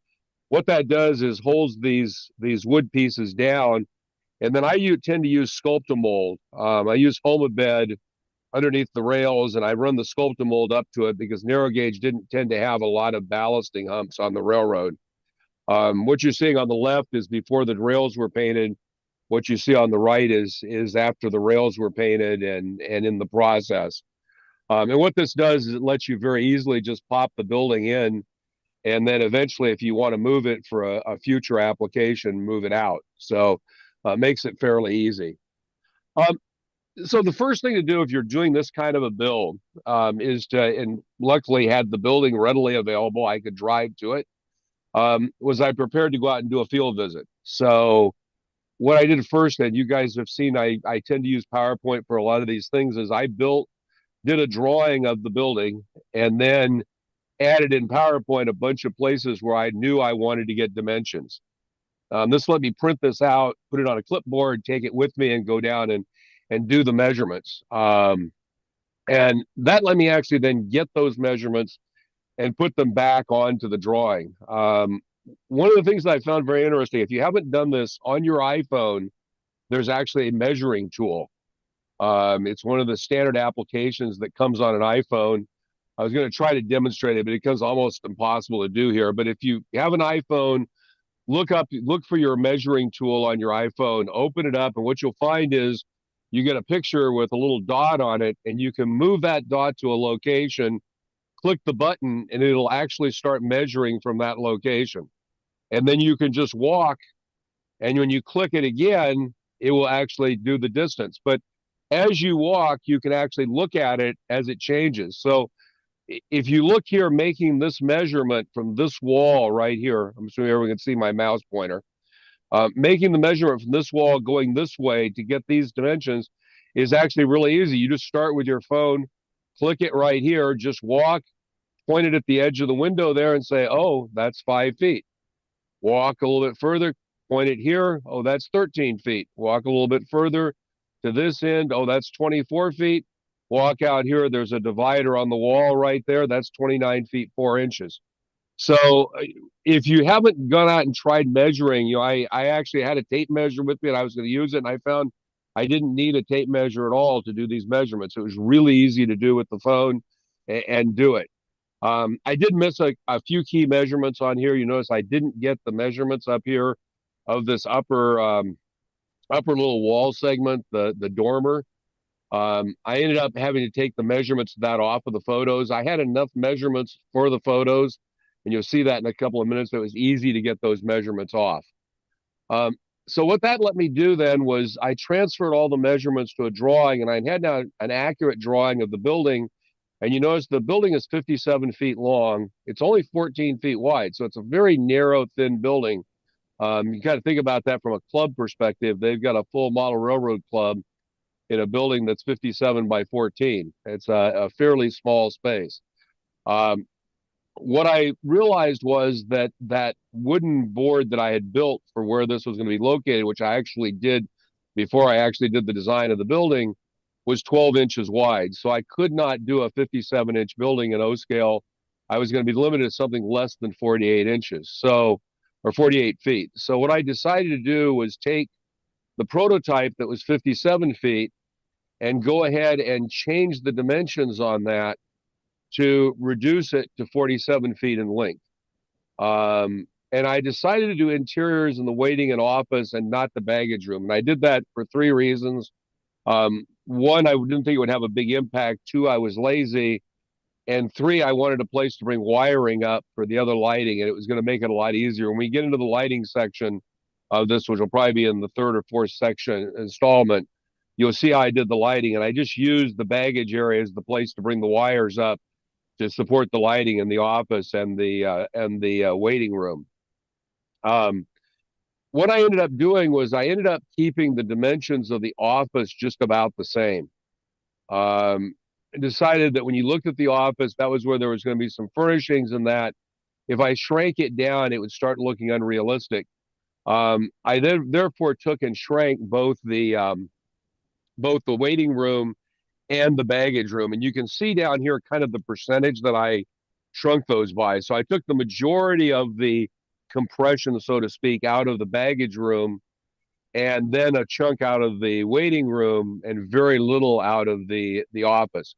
What that does is holds these wood pieces down, and then I tend to use Sculptamold. I use Homabed underneath the rails, and I run the Sculptamold up to it because narrow gauge didn't tend to have a lot of ballasting humps on the railroad. What you're seeing on the left is before the rails were painted. What you see on the right is after the rails were painted and in the process. And what this does is it lets you very easily just pop the building in, and then eventually, if you want to move it for a future application, move it out. So makes it fairly easy. So the first thing to do if you're doing this kind of a build is to, and luckily had the building readily available, I could drive to it, was I prepared to go out and do a field visit. So what I did first, and you guys have seen, I tend to use PowerPoint for a lot of these things, is I did a drawing of the building and then added in PowerPoint a bunch of places where I knew I wanted to get dimensions. This let me print this out, put it on a clipboard, take it with me and go down and do the measurements. And that let me actually then get those measurements and put them back onto the drawing. One of the things that I found very interesting, if you haven't done this on your iPhone, there's actually a measuring tool. It's one of the standard applications that comes on an iPhone. I was going to try to demonstrate it, but it becomes almost impossible to do here. But if you have an iPhone, look for your measuring tool on your iPhone, open it up, and what you'll find is you get a picture with a little dot on it, and you can move that dot to a location, click the button, and it'll actually start measuring from that location. And then you can just walk, and when you click it again, it will actually do the distance. But as you walk, you can actually look at it as it changes. So if you look here, making this measurement from this wall right here, I'm assuming everyone can see my mouse pointer, making the measurement from this wall going this way to get these dimensions is actually really easy. You just start with your phone, click it right here, just walk, point it at the edge of the window there and say, oh, that's 5 feet. Walk a little bit further, point it here, oh, that's 13 feet. Walk a little bit further to this end, oh, that's 24 feet. Walk out here, there's a divider on the wall right there, that's 29 feet 4 inches. So if you haven't gone out and tried measuring, I actually had a tape measure with me and I was going to use it, and I found I didn't need a tape measure at all to do these measurements. It was really easy to do with the phone and do it. I did miss a few key measurements on here. You notice I didn't get the measurements up here of this upper little wall segment, the dormer. I ended up having to take the measurements of that off of the photos. I had enough measurements for the photos, and you'll see that in a couple of minutes. It was easy to get those measurements off. So what that let me do then was I transferred all the measurements to a drawing, and I had now an accurate drawing of the building. And you notice the building is 57 feet long. It's only 14 feet wide, so it's a very narrow, thin building. You got to think about that from a club perspective. They've got a full model railroad club in a building that's 57 by 14. It's a fairly small space. What I realized was that wooden board that I had built for where this was going to be located, which I actually did before I actually did the design of the building, was 12 inches wide. So I could not do a 57-inch building in O scale. I was going to be limited to something less than 48 inches, or 48 feet. So what I decided to do was take the prototype that was 57 feet and go ahead and change the dimensions on that to reduce it to 47 feet in length. And I decided to do interiors in the waiting and office and not the baggage room. And I did that for 3 reasons. One, I didn't think it would have a big impact. 2, I was lazy. And 3, I wanted a place to bring wiring up for the other lighting, and it was going to make it a lot easier. When we get into the lighting section of this, which will probably be in the 3rd or 4th section installment, you'll see how I did the lighting, and I just used the baggage area as the place to bring the wires up to support the lighting in the office and the waiting room. What I ended up doing was I ended up keeping the dimensions of the office just about the same. Decided that when you looked at the office, that was where there was going to be some furnishings, and that if I shrank it down, it would start looking unrealistic. I then therefore took and shrank both the waiting room and the baggage room, and you can see down here kind of the percentage that I shrunk those by. So I took the majority of the compression, so to speak, out of the baggage room, and then a chunk out of the waiting room, and very little out of the office.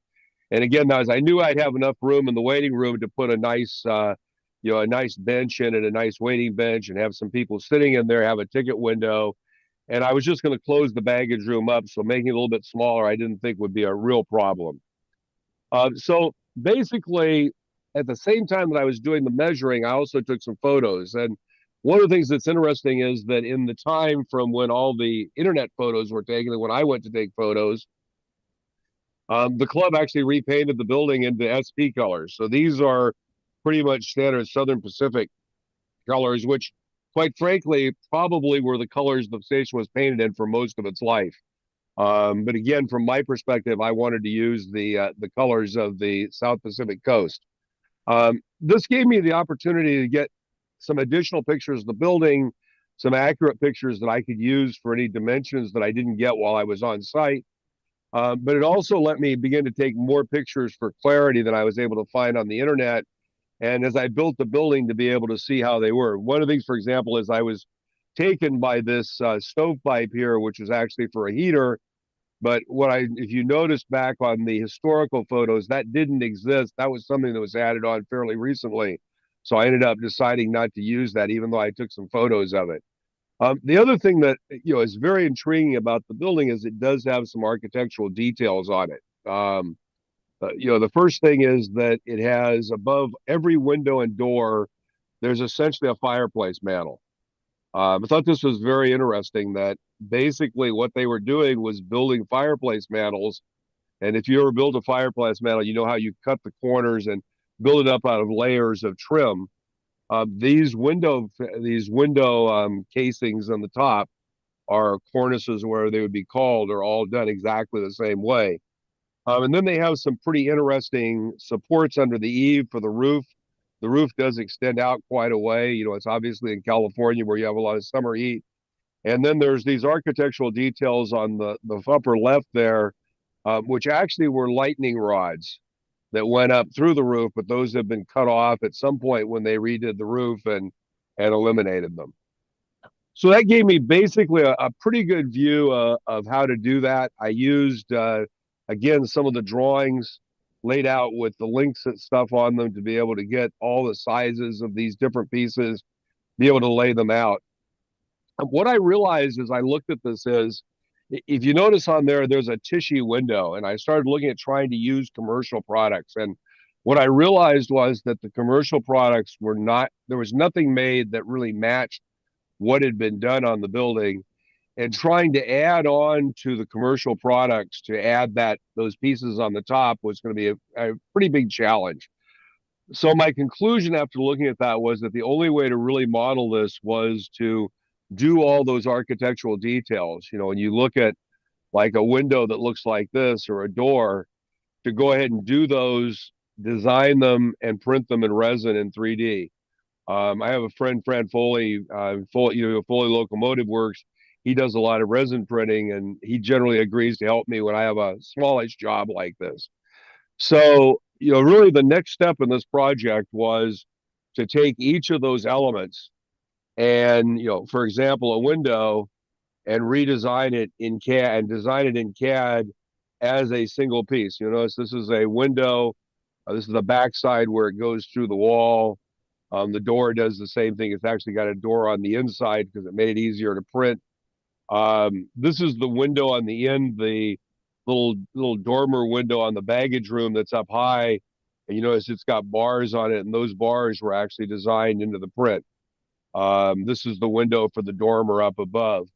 And again, as I knew I'd have enough room in the waiting room to put a nice a nice bench in it, a nice waiting bench, and have some people sitting in there, have a ticket window. And I was just going to close the baggage room up, so making it a little bit smaller I didn't think would be a real problem. So basically, at the same time that I was doing the measuring, I also took some photos. And one of the things that's interesting is that in the time from when all the internet photos were taken and when I went to take photos, the club actually repainted the building into SP colors. So these are pretty much standard Southern Pacific colors, which quite frankly probably were the colors the station was painted in for most of its life. But again, from my perspective, I wanted to use the colors of the South Pacific coast. This gave me the opportunity to get some additional pictures of the building, some accurate pictures that I could use for any dimensions that I didn't get while I was on site. But it also let me begin to take more pictures for clarity than I was able to find on the internet. And as I built the building, to be able to see how they were. One of the things, for example, is I was taken by this stovepipe here, which was actually for a heater. But if you notice back on the historical photos, that didn't exist. That was something that was added on fairly recently. So I ended up deciding not to use that, even though I took some photos of it. The other thing that is very intriguing about the building is it does have some architectural details on it. The first thing is that it has above every window and door, there's essentially a fireplace mantle. I thought this was very interesting that basically what they were doing was building fireplace mantles. And if you ever build a fireplace mantle, you know how you cut the corners and build it up out of layers of trim. These window casings on the top are cornices, where they would be called, are all done exactly the same way. And then they have some pretty interesting supports under the eave for the roof. The roof does extend out quite a way. It's obviously in California where you have a lot of summer heat. And then there's these architectural details on the upper left there, which actually were lightning rods that went up through the roof, but those have been cut off at some point when they redid the roof and eliminated them. So that gave me basically a pretty good view of how to do that. I used, again, some of the drawings laid out with the links and stuff on them to be able to get all the sizes of these different pieces, be able to lay them out. What I realized as I looked at this is, if you notice on there's a tissue window, and I started looking at trying to use commercial products. And what I realized was that the commercial products there was nothing made that really matched what had been done on the building. And trying to add on to the commercial products to add those pieces on the top was going to be a pretty big challenge. So my conclusion after looking at that was that the only way to really model this was to do all those architectural details. When you look at like a window that looks like this or a door, to go ahead and do those, design them and print them in resin in 3D. I have a friend, Fran Foley, Foley Locomotive Works. He does a lot of resin printing, and he generally agrees to help me when I have a smallish job like this. So, really the next step in this project was to take each of those elements and, for example, a window, and redesign it in CAD and design it in CAD as a single piece. Notice this is a window. This is the backside where it goes through the wall. The door does the same thing. It's actually got a door on the inside because it made it easier to print. This is the window on the end, the little dormer window on the baggage room that's up high. And you notice it's got bars on it, and those bars were actually designed into the print. This is the window for the dormer up above.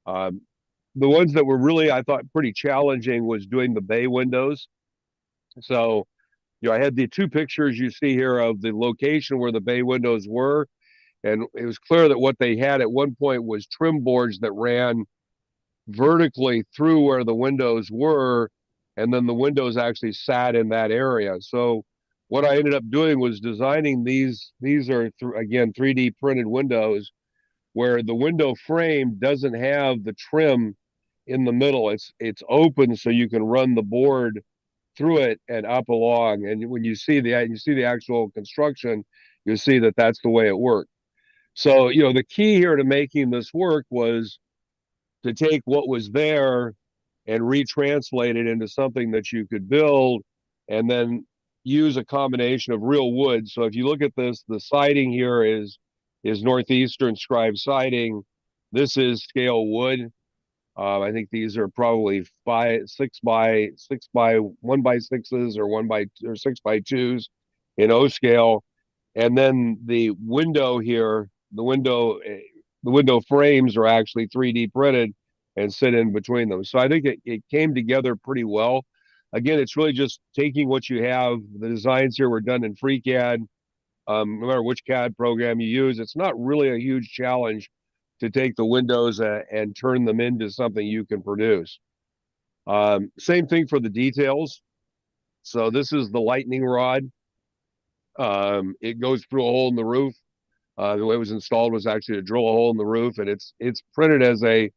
The ones that were really, I thought, pretty challenging was doing the bay windows. So, I had the two pictures you see here of the location where the bay windows were. And it was clear that what they had at one point was trim boards that ran vertically through where the windows were. And then the windows actually sat in that area. So what I ended up doing was designing these are, again, 3D printed windows where the window frame doesn't have the trim in the middle. It's open so you can run the board through it and up along. And when you see the actual construction, you'll see that that's the way it worked. So, the key here to making this work was to take what was there and retranslate it into something that you could build, and then use a combination of real wood. So if you look at this, the siding here is Northeastern scribe siding. This is scale wood. I think these are probably 6 by 1 by 6s or 6 by 2s in O scale. And then the window here, the window frames are actually 3D printed and sit in between them. So I think it came together pretty well. Again, it's really just taking what you have. The designs here were done in FreeCAD. No matter which CAD program you use, it's not really a huge challenge to take the windows and turn them into something you can produce. Same thing for the details. So this is the lightning rod. It goes through a hole in the roof. The way it was installed was actually to drill a hole in the roof, and it's printed as a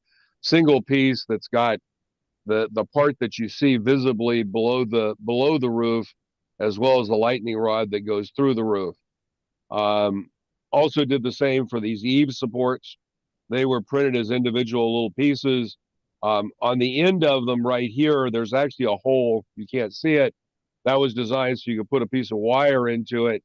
single piece that's got the part that you see visibly below the roof, as well as the lightning rod that goes through the roof. Also did the same for these eave supports. They were printed as individual little pieces. On the end of them right here, there's actually a hole. You can't see it. That was designed so you could put a piece of wire into it,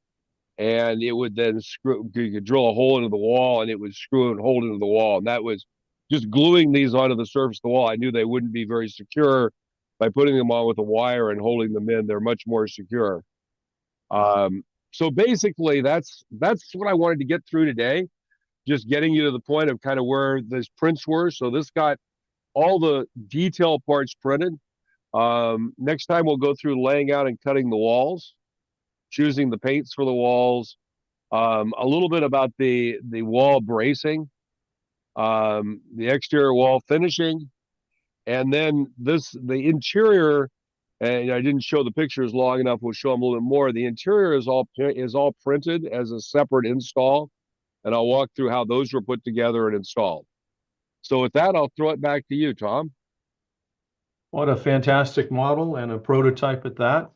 and it would then screw. You could drill a hole into the wall, and it would screw and hold into the wall. And that was just gluing these onto the surface of the wall. I knew they wouldn't be very secure. By putting them on with a wire and holding them in, they're much more secure. So basically, that's what I wanted to get through today. Just getting you to the point of kind of where these prints were. So this got all the detail parts printed. Next time we'll go through laying out and cutting the walls, choosing the paints for the walls, a little bit about the wall bracing, the exterior wall finishing, and then the interior. And I didn't show the pictures long enough. We'll show them a little bit more. The interior is all printed as a separate install, and I'll walk through how those were put together and installed. So with that, I'll throw it back to you, Tom. What a fantastic model and a prototype at that.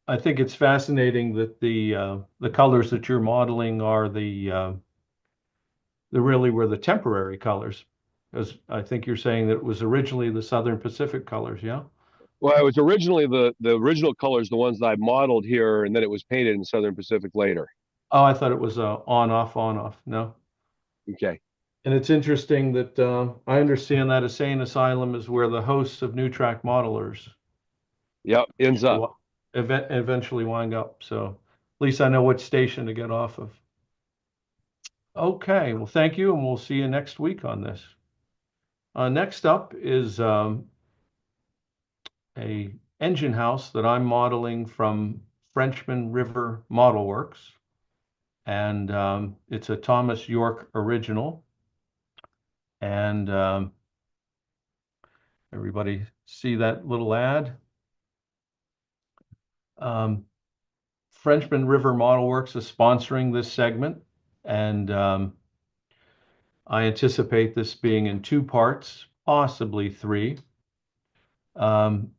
I think it's fascinating that the colors that you're modeling are the really were the temporary colors, because I think you're saying that it was originally the Southern Pacific colors, yeah? Well, it was originally the original colors, the ones that I modeled here, and then it was painted in Southern Pacific later. Oh, I thought it was on off. No. Okay. And it's interesting that I understand that Insane Asylum is where the hosts of New Track Modelers Yep, ends up. eventually wind up. So at least I know which station to get off of. Okay, well, thank you, and we'll see you next week on this. Next up is a engine house that I'm modeling from Frenchman River Model Works, and it's a Thomas Yorke original. And everybody see that little ad? Frenchman River Model Works is sponsoring this segment, and I anticipate this being in 2 parts, possibly 3.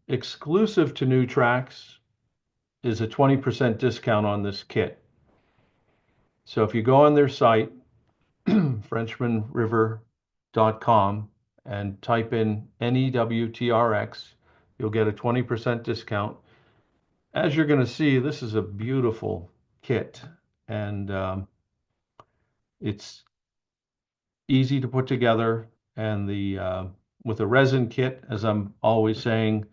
Exclusive to New Tracks is a 20% discount on this kit. So if you go on their site, FrenchmanRiver.com, and type in NEWTRX, you'll get a 20% discount. As you're going to see, this is a beautiful kit, and it's easy to put together. And with a resin kit, as I'm always saying,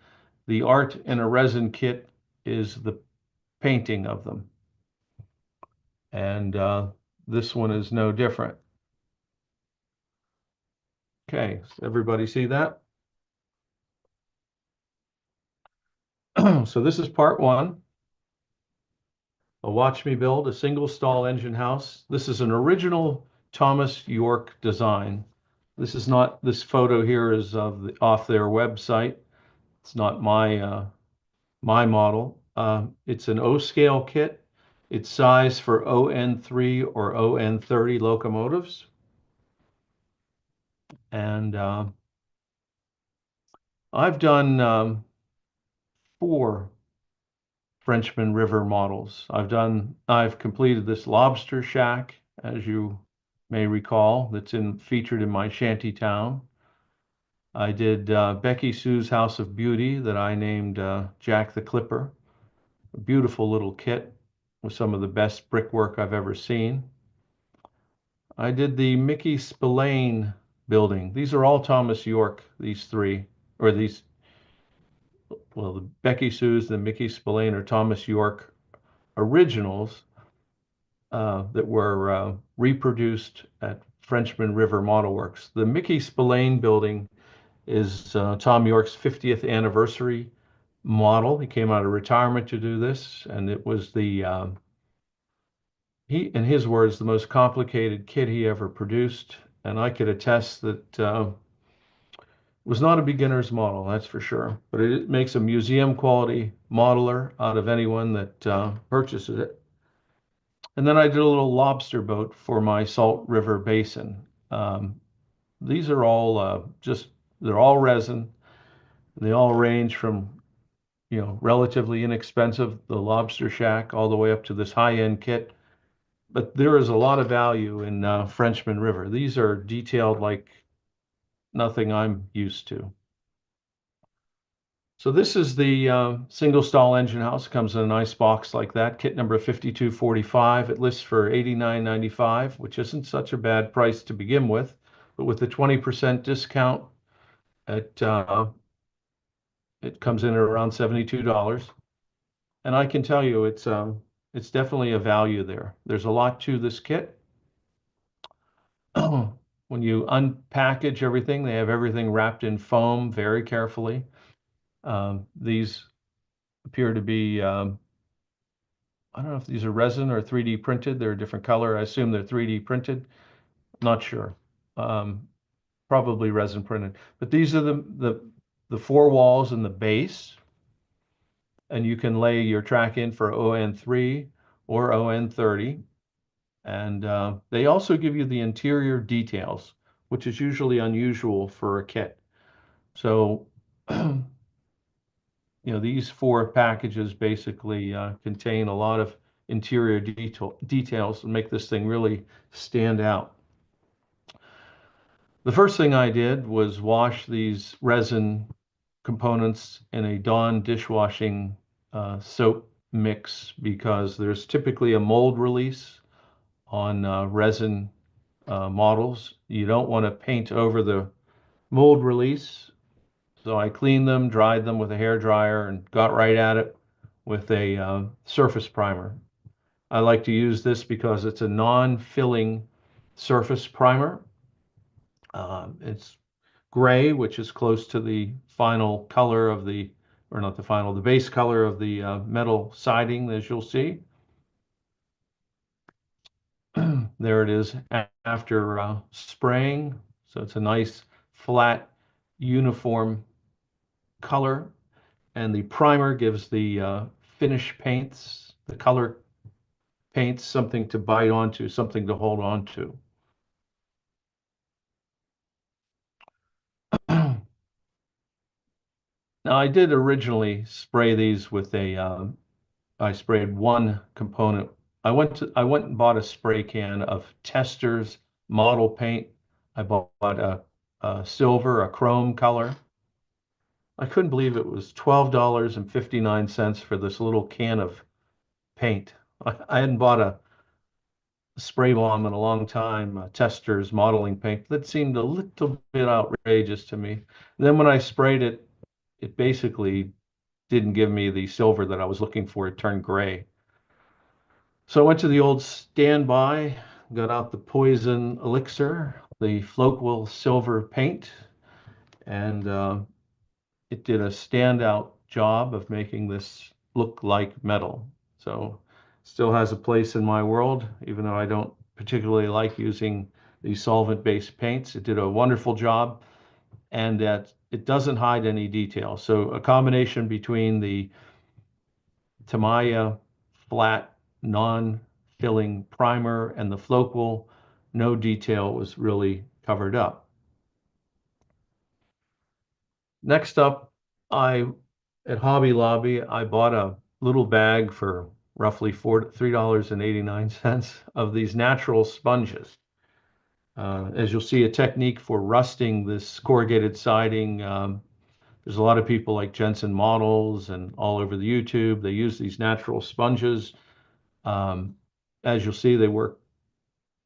the art in a resin kit is painting of them. And this one is no different. Okay, so everybody see that? So this is part one. Watch me build a single stall engine house. This is an original Thomas Yorke design. This is not, this photo here is of off their website. It's not my my model. It's an O-scale kit. It's sized for ON3 or ON30 locomotives. And I've done 4 Frenchman River models. I've completed this lobster shack, as you may recall, that's featured in my shanty town. I did Becky Sue's House of Beauty that I named Jack the Clipper. A beautiful little kit with some of the best brickwork I've ever seen. I did the Mickey Spillane building. These are all Thomas Yorke, these 3, or these, well, the Becky Sue's, the Mickey Spillane are Thomas Yorke originals that were reproduced at Frenchman River Model Works. The Mickey Spillane building is Tom Yorke's 50th anniversary model. He came out of retirement to do this, and it was the, he, in his words, the most complicated kit he ever produced. And I could attest that it was not a beginner's model, that's for sure. But it makes a museum quality modeler out of anyone that purchases it. And then I did a little lobster boat for my Salt River Basin. These are all they're all resin. They all range from, relatively inexpensive, the lobster shack, all the way up to this high-end kit. But there is a lot of value in Frenchman River. These are detailed like nothing I'm used to. So this is the single stall engine house. It comes in a nice box like that, kit number 5245. It lists for $89.95, which isn't such a bad price to begin with, but with the 20% discount, it comes in at around $72. And I can tell you it's definitely a value there. There's a lot to this kit. When you unpackage everything, they have everything wrapped in foam very carefully. These appear to be, I don't know if these are resin or 3D printed. They're a different color. I assume they're 3D printed. Not sure. Probably resin printed. But these are the 4 walls and the base. And you can lay your track in for ON3 or ON30. And they also give you the interior details, which is usually unusual for a kit. So these 4 packages basically contain a lot of interior details and make this thing really stand out. The first thing I did was wash these resin components in a Dawn dishwashing soap mix, because there's typically a mold release on resin models. You don't want to paint over the mold release. So I cleaned them, dried them with a hair dryer, and got right at it with a surface primer. I like to use this because it's a non-filling surface primer. It's gray, which is close to the final color of the, or not the final, the base color of the metal siding, as you'll see. There it is after spraying. So it's a nice, flat, uniform color. And the primer gives the finish paints, the color paints, something to bite onto, something to hold on to. Now, I did originally spray these with I sprayed one component. I went and bought a spray can of Tester's model paint. I bought a silver, a chrome color. I couldn't believe it was $12.59 for this little can of paint. I hadn't bought a spray bomb in a long time, Tester's modeling paint. That seemed a little bit outrageous to me. And then when I sprayed it, it basically didn't give me the silver that I was looking for. It turned gray. So I went to the old standby, got out the poison elixir, the Floatwell silver paint, and it did a standout job of making this look like metal. So still has a place in my world, even though I don't particularly like using these solvent-based paints. It did a wonderful job, and that it doesn't hide any detail. So a combination between the Tamiya flat, non-filling primer and the Floatwell, no detail was really covered up. Next up, at Hobby Lobby, I bought a little bag for roughly $3.89 of these natural sponges. As you'll see, a technique for rusting this corrugated siding. There's a lot of people like Jensen Models and all over the YouTube. They use these natural sponges. As you'll see, they work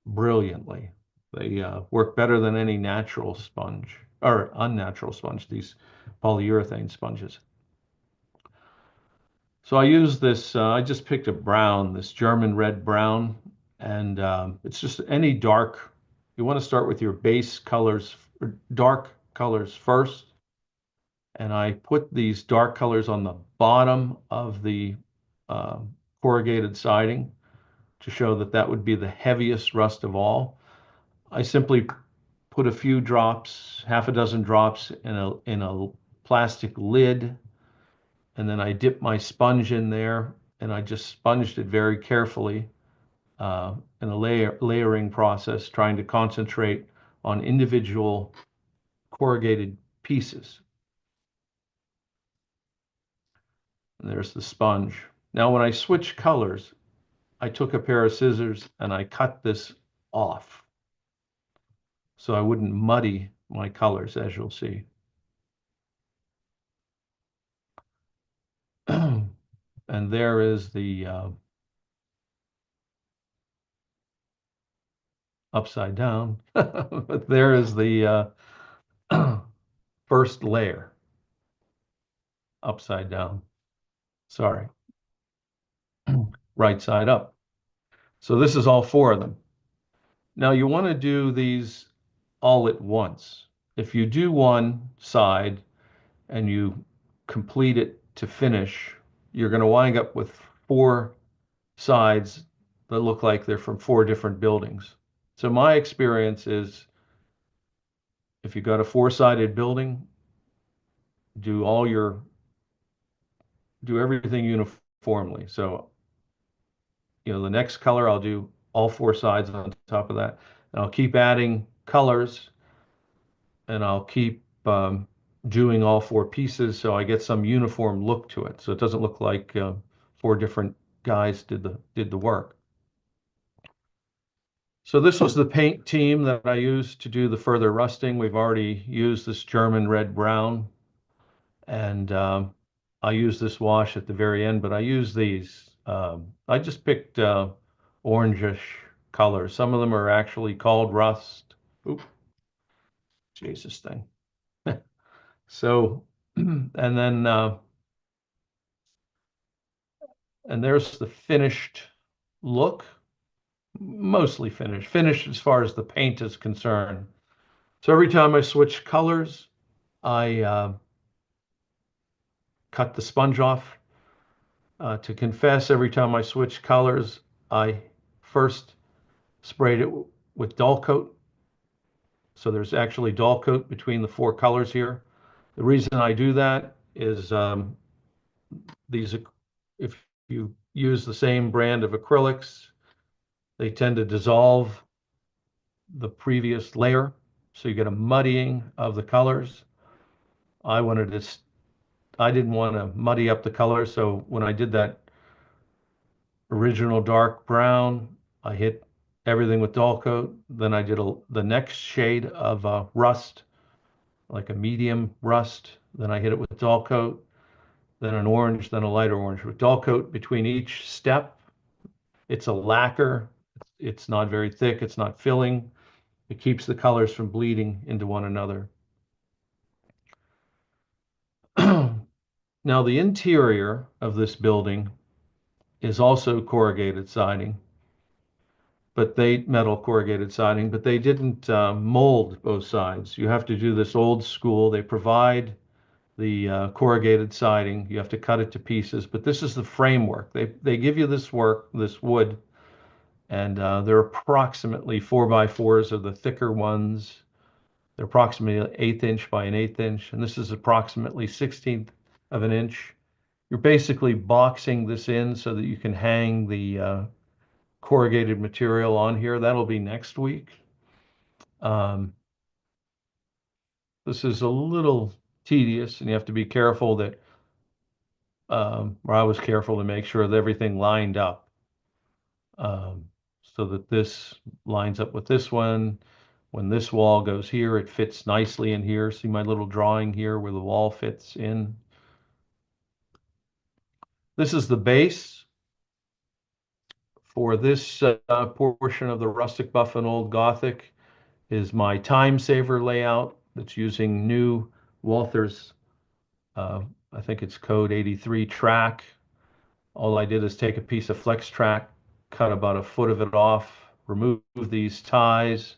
brilliantly. They work better than any natural sponge or unnatural sponge, these polyurethane sponges. So I use this, I just picked a brown, this German red brown, and it's just any dark. You want to start with your base colors, dark colors first. And I put these dark colors on the bottom of the corrugated siding to show that that would be the heaviest rust of all. I simply put a few drops, half a dozen drops in a plastic lid, and then I dip my sponge in there, and I just sponged it very carefully in a layering process, trying to concentrate on individual corrugated pieces. And there's the sponge. Now, when I switch colors, I took a pair of scissors and I cut this off so I wouldn't muddy my colors, as you'll see. And there is the upside down, but there is the first layer upside down. Sorry, right side up. So this is all four of them. Now you want to do these all at once. If you do one side and you complete it to finish, you're going to wind up with four sides that look like they're from four different buildings. So my experience is if you got a four-sided building, do everything uniformly. So, the next color, I'll do all four sides on top of that. And I'll keep adding colors, and I'll keep doing all four pieces so I get some uniform look to it. So it doesn't look like four different guys did the work. So this was the paint team that I used to do the further rusting. We've already used this German red brown, and I use this wash at the very end, but I use these. I just picked orangish colors. Some of them are actually called rust. Oop, Jesus thing. So, and then, and there's the finished look, mostly finished as far as the paint is concerned. So every time I switch colors, I cut the sponge off. To confess, every time I switch colors, I first sprayed it with dull coat. So there's actually dull coat between the four colors here. The reason I do that is if you use the same brand of acrylics, they tend to dissolve the previous layer. So you get a muddying of the colors. I didn't want to muddy up the colors. So when I did that original dark brown, I hit everything with dull coat. Then I did the next shade of rust, like a medium rust. Then I hit it with dull coat, then an orange, then a lighter orange. With dull coat between each step, it's a lacquer. It's not very thick. It's not filling. It keeps the colors from bleeding into one another. Now, the interior of this building is also corrugated siding, metal corrugated siding, but they didn't mold both sides. You have to do this old school. They provide the corrugated siding. You have to cut it to pieces, but this is the framework. They give you this wood, and they're approximately 4x4s are the thicker ones. They're approximately an 1/8 inch by an 1/8 inch, and this is approximately 1/16 of an inch. You're basically boxing this in so that you can hang the corrugated material on here. That'll be next week. This is a little tedious, and you have to be careful that, or I was careful to make sure that everything lined up, so that this lines up with this one. When this wall goes here, it fits nicely in here. See my little drawing here where the wall fits in. This is the base for this portion of the rustic buff and old Gothic. Is my time saver layout that's using new Walther's, I think it's code 83 track. All I did is take a piece of flex track, cut about 1 foot of it off, remove these ties.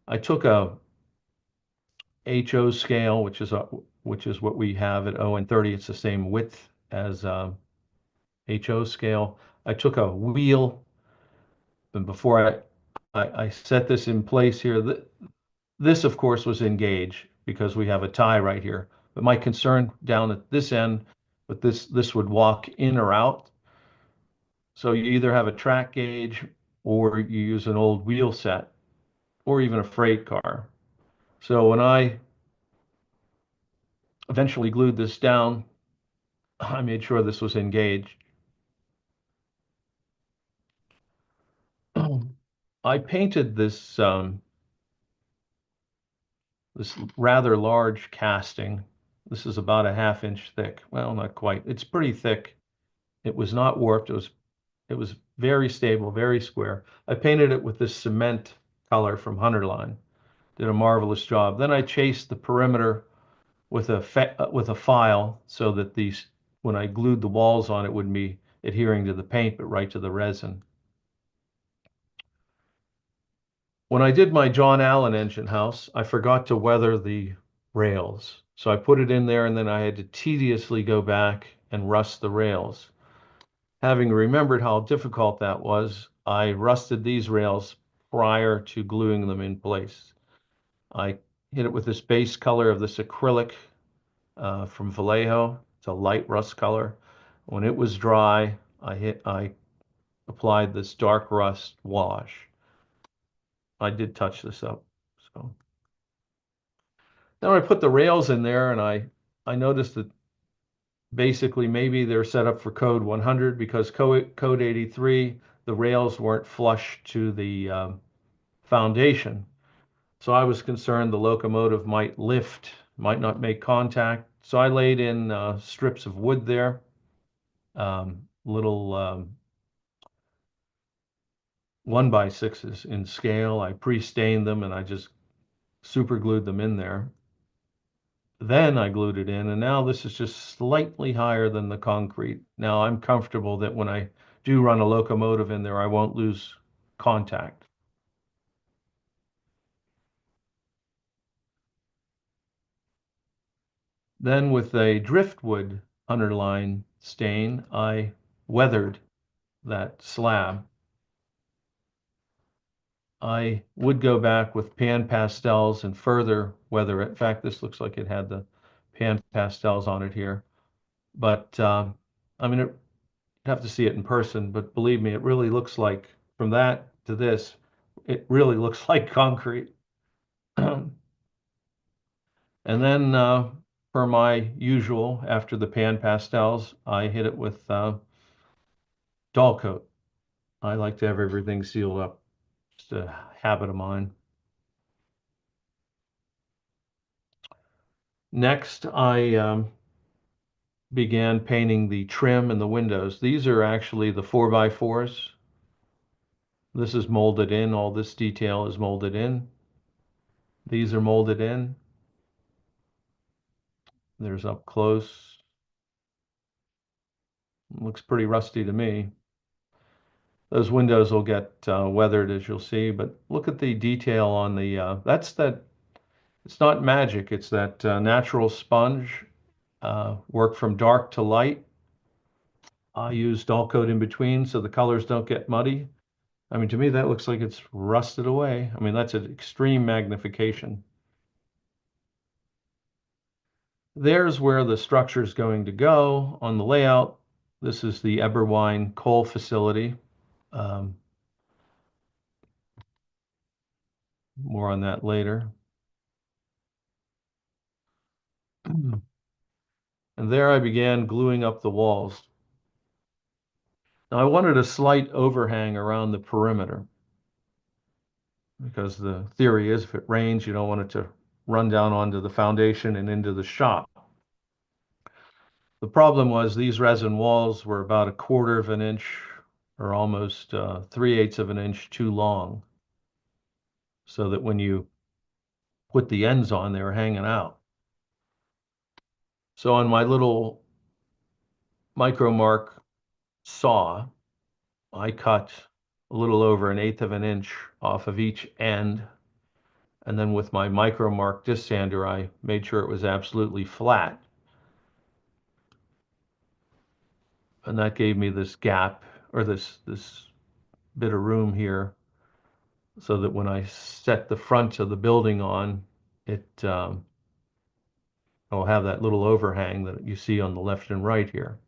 I took a HO scale, which is what we have at 0 and 30. It's the same width as HO scale. I took a wheel, and before I set this in place here, this of course was in gauge because we have a tie right here. But my concern down at this end, but this would walk in or out. So you either have a track gauge or you use an old wheel set or even a freight car. So when I eventually glued this down, I made sure this was engaged. I painted this this rather large casting. This is about a 1/2 inch thick. Well, not quite. It's pretty thick. It was not warped. It was very stable, very square. I painted it with this cement color from Hunterline. Did a marvelous job. Then I chased the perimeter with a file so that when I glued the walls on, it wouldn't be adhering to the paint, but right to the resin. When I did my John Allen engine house, I forgot to weather the rails. So I put it in there, and then I had to tediously go back and rust the rails. Having remembered how difficult that was, I rusted these rails prior to gluing them in place. I hit it with this base color of this acrylic from Vallejo. It's a light rust color. When it was dry, I applied this dark rust wash. I did touch this up. So then I put the rails in there, and I noticed that basically maybe they're set up for code 100 because code 83, the rails weren't flush to the foundation. So I was concerned the locomotive might lift, might not make contact. So I laid in strips of wood there, little 1x6s in scale. I pre-stained them and I just super glued them in there. Then I glued it in, and now this is just slightly higher than the concrete. Now I'm comfortable that when I do run a locomotive in there, I won't lose contact. Then with a driftwood Hunterline stain, I weathered that slab. I would go back with pan pastels and further weather it. In fact, this looks like it had the pan pastels on it here. But I mean, you'd have to see it in person, but believe me, it really looks like, from that to this, it really looks like concrete. And then for my usual, after the pan pastels, I hit it with dull coat. I like to have everything sealed up. Just a habit of mine. Next, I began painting the trim and the windows. These are actually the 4x4s. This is molded in. All this detail is molded in. These are molded in. There's up close. Looks pretty rusty to me. Those windows will get weathered, as you'll see, but look at the detail on the, it's not magic, it's that natural sponge, work from dark to light. I used dull coat in between so the colors don't get muddy. I mean, to me, that looks like it's rusted away. I mean, that's an extreme magnification. There's where the structure is going to go on the layout. This is the Eberwein coal facility. More on that later. And there I began gluing up the walls. Now I wanted a slight overhang around the perimeter because the theory is if it rains, you don't want it to run down onto the foundation and into the shop. The problem was these resin walls were about 1/4 of an inch or almost 3/8 of an inch too long, so that when you put the ends on, they were hanging out. So on my little micro mark saw, I cut a little over 1/8 of an inch off of each end. And then with my micro mark disc sander, I made sure it was absolutely flat. And that gave me this gap or this bit of room here so that when I set the front of the building on, it will have that little overhang that you see on the left and right here.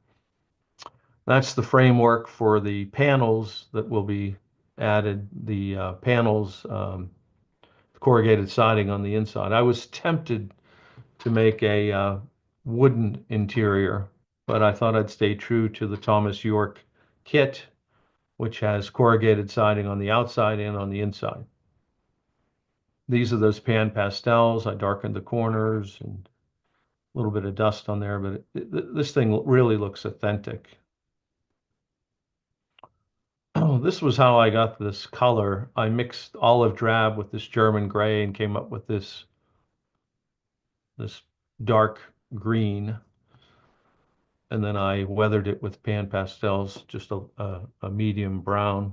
That's the framework for the panels that will be added, the panels, corrugated siding on the inside. I was tempted to make a wooden interior, but I thought I'd stay true to the Thomas Yorke kit, which has corrugated siding on the outside and on the inside. These are those pan pastels. I darkened the corners and a little bit of dust on there, but this thing really looks authentic. Oh, this was how I got this color. I mixed olive drab with this German gray and came up with this dark green. And then I weathered it with pan pastels, just a medium brown.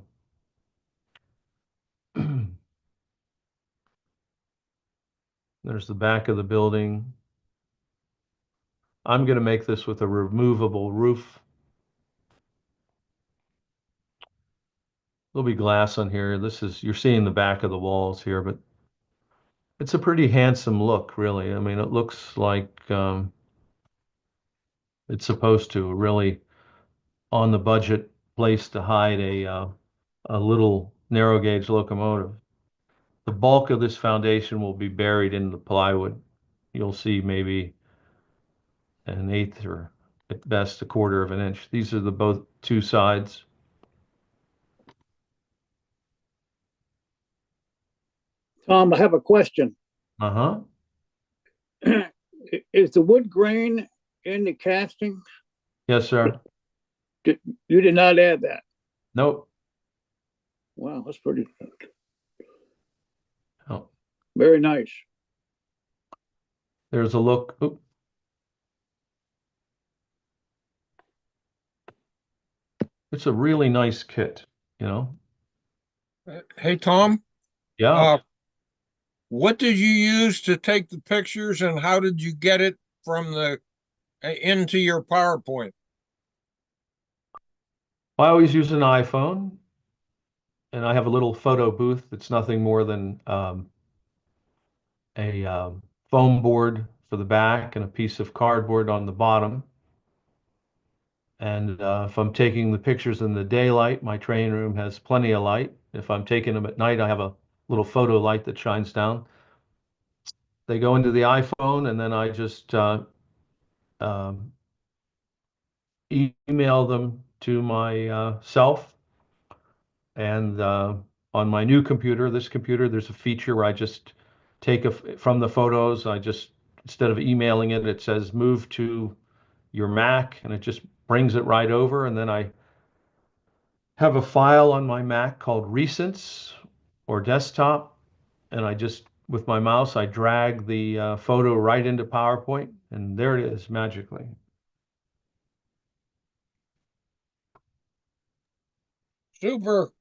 There's the back of the building. I'm going to make this with a removable roof. There'll be glass on here. You're seeing the back of the walls here, but it's a pretty handsome look, really. I mean, it looks like it's supposed to, really on the budget place to hide a little narrow gauge locomotive. The bulk of this foundation will be buried in the plywood. You'll see maybe 1/8 or at best 1/4 of an inch. These are the both two sides. Tom, I have a question. Uh-huh. Is the wood grain in the casting? Yes, sir. You did not add that? Nope. Wow, that's pretty. Oh. Very nice. There's a look. Oop. It's a really nice kit, you know. Hey, Tom. Yeah. What did you use to take the pictures and how did you get it from into your PowerPoint? I always use an iPhone, and I have a little photo booth that's nothing more than a foam board for the back and a piece of cardboard on the bottom. And if I'm taking the pictures in the daylight, my training room has plenty of light. If I'm taking them at night, I have a little photo light that shines down. They go into the iPhone, and then I just email them to myself. And on my new computer, this computer, there's a feature where I just take from the photos, instead of emailing it, it says move to your Mac, and it just brings it right over. And then I have a file on my Mac called Recents or Desktop, and I just, with my mouse, I drag the photo right into PowerPoint, and there it is magically. Super.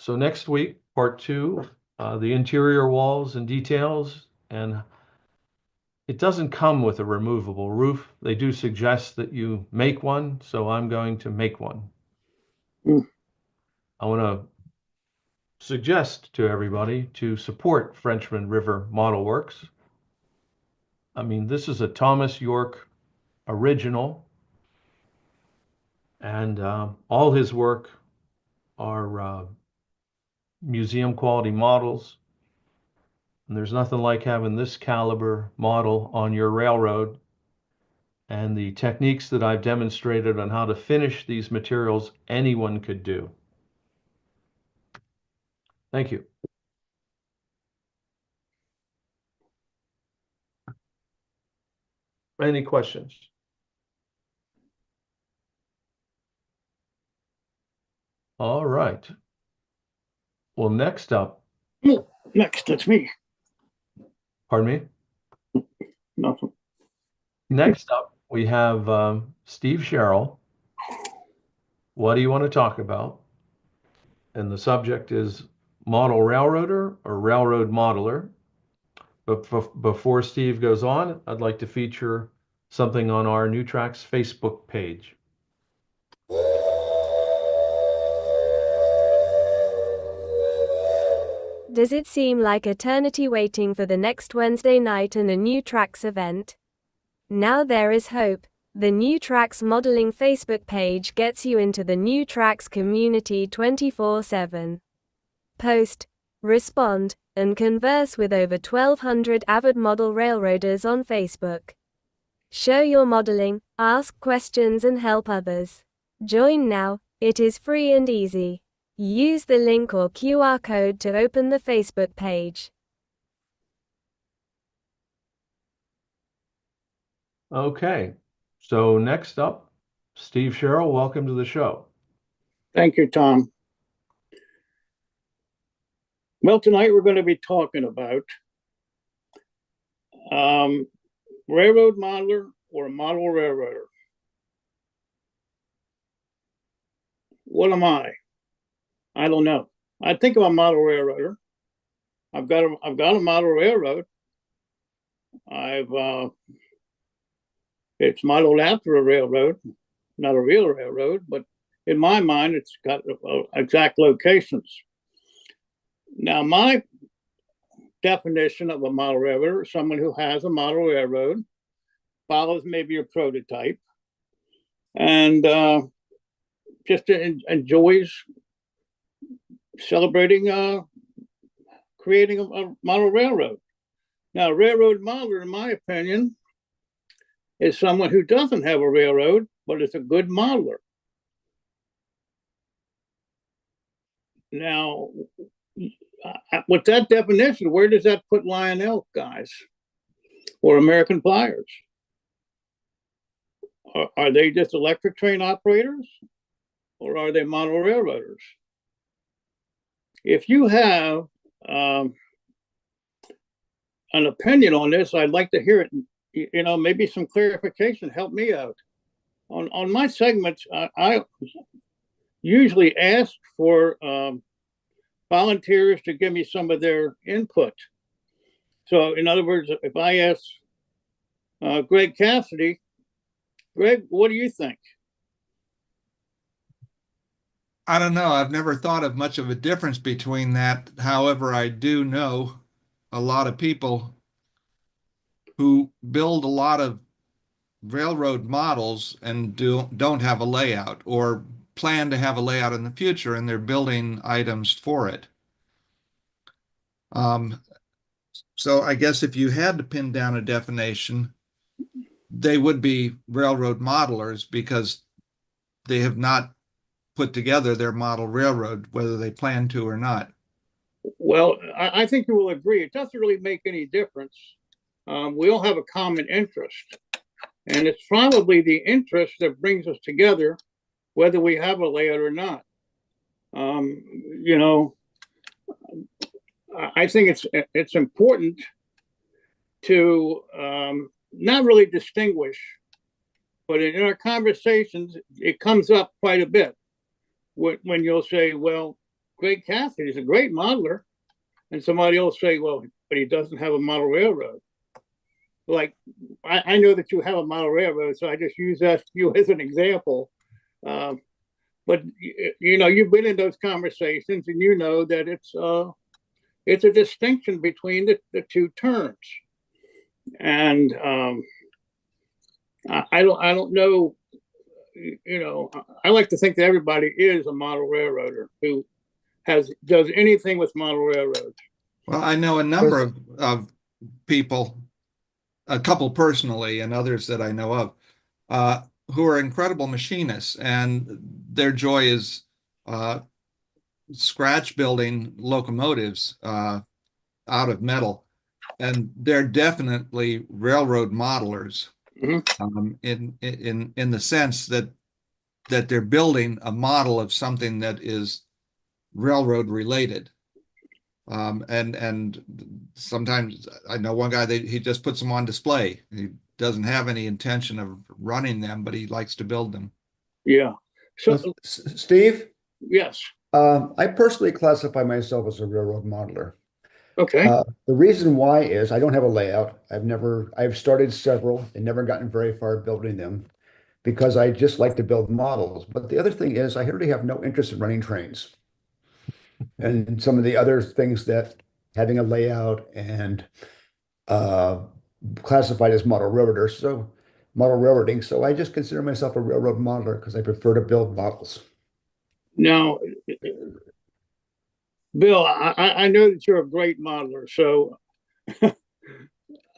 So next week, part 2, the interior walls and details, and it doesn't come with a removable roof. They do suggest that you make one, so I'm going to make one. I want to suggest to everybody to support Frenchman River Model Works. I mean, this is a Thomas Yorke original, and all his work are museum quality models. And there's nothing like having this caliber model on your railroad. And the techniques that I've demonstrated on how to finish these materials, anyone could do. Thank you. Any questions? All right. Well, next up. Next, it's me. Pardon me? Nothing. Next up, we have Steve Sherrill. What do you want to talk about? And the subject is model railroader or railroad modeler. But before Steve goes on, I'd like to feature something on our New Tracks Facebook page. Does it seem like eternity waiting for the next Wednesday night and a New Tracks event? Now there is hope. The New Tracks Modeling Facebook page gets you into the New Tracks community 24/7. Post, respond, and converse with over 1,200 avid model railroaders on Facebook. Show your modeling, ask questions and help others. Join now, it is free and easy. Use the link or QR code to open the Facebook page. Okay, so next up, Steve Sherrill, welcome to the show. Thank you, Tom. Well, tonight we're going to be talking about railroad modeler or model railroader. What am I? I don't know. I think I'm a model railroader. I've got a model railroad. It's modeled after a railroad, not a real railroad, but in my mind, it's got exact locations. Now, my definition of a model railroader is someone who has a model railroad, follows maybe a prototype, and just enjoys celebrating creating a model railroad. Now, a railroad modeler, in my opinion, is someone who doesn't have a railroad, but is a good modeler. Now, with that definition, where does that put Lionel guys or American Pliers? Are they just electric train operators, or are they model railroaders? If you have an opinion on this, I'd like to hear it. You know, maybe some clarification. Help me out. On my segments, I usually ask for volunteers to give me some of their input. So, in other words, if I ask Greg Cassidy, Greg, what do you think? I don't know. I've never thought of much of a difference between that. However, I do know a lot of people who build a lot of railroad models and don't have a layout or plan to have a layout in the future, and they're building items for it. So I guess if you had to pin down a definition, they would be railroad modelers because they have not put together their model railroad, whether they plan to or not. Well, I think you will agree. It doesn't really make any difference. We all have a common interest, and it's probably the interest that brings us together, whether we have a layout or not. You know, I think it's important to not really distinguish but in our conversations, it comes up quite a bit when you'll say, well, Greg Cassidy is a great modeler. And somebody else say, well, but he doesn't have a model railroad. Like, I know that you have a model railroad, so I just use that you as an example. But you know, you've been in those conversations, and you know that it's a distinction between the two terms. And I don't know. You know, I like to think that everybody is a model railroader who does anything with model railroads. Well, I know a number of people, a couple personally and others that I know of, who are incredible machinists, and their joy is scratch building locomotives out of metal. And they're definitely railroad modelers, in the sense that they're building a model of something that is railroad related. And sometimes I know one guy, he just puts them on display. He doesn't have any intention of running them, but he likes to build them. Yeah. So, Steve? Yes. I personally classify myself as a railroad modeler. Okay. The reason why is I don't have a layout. I've started several and never gotten very far building them because I just like to build models. But the other thing is I really have no interest in running trains. And some of the other things that having a layout and classified as model railroading. So I just consider myself a railroad modeler because I prefer to build models. Now, Bill, I know that you're a great modeler. So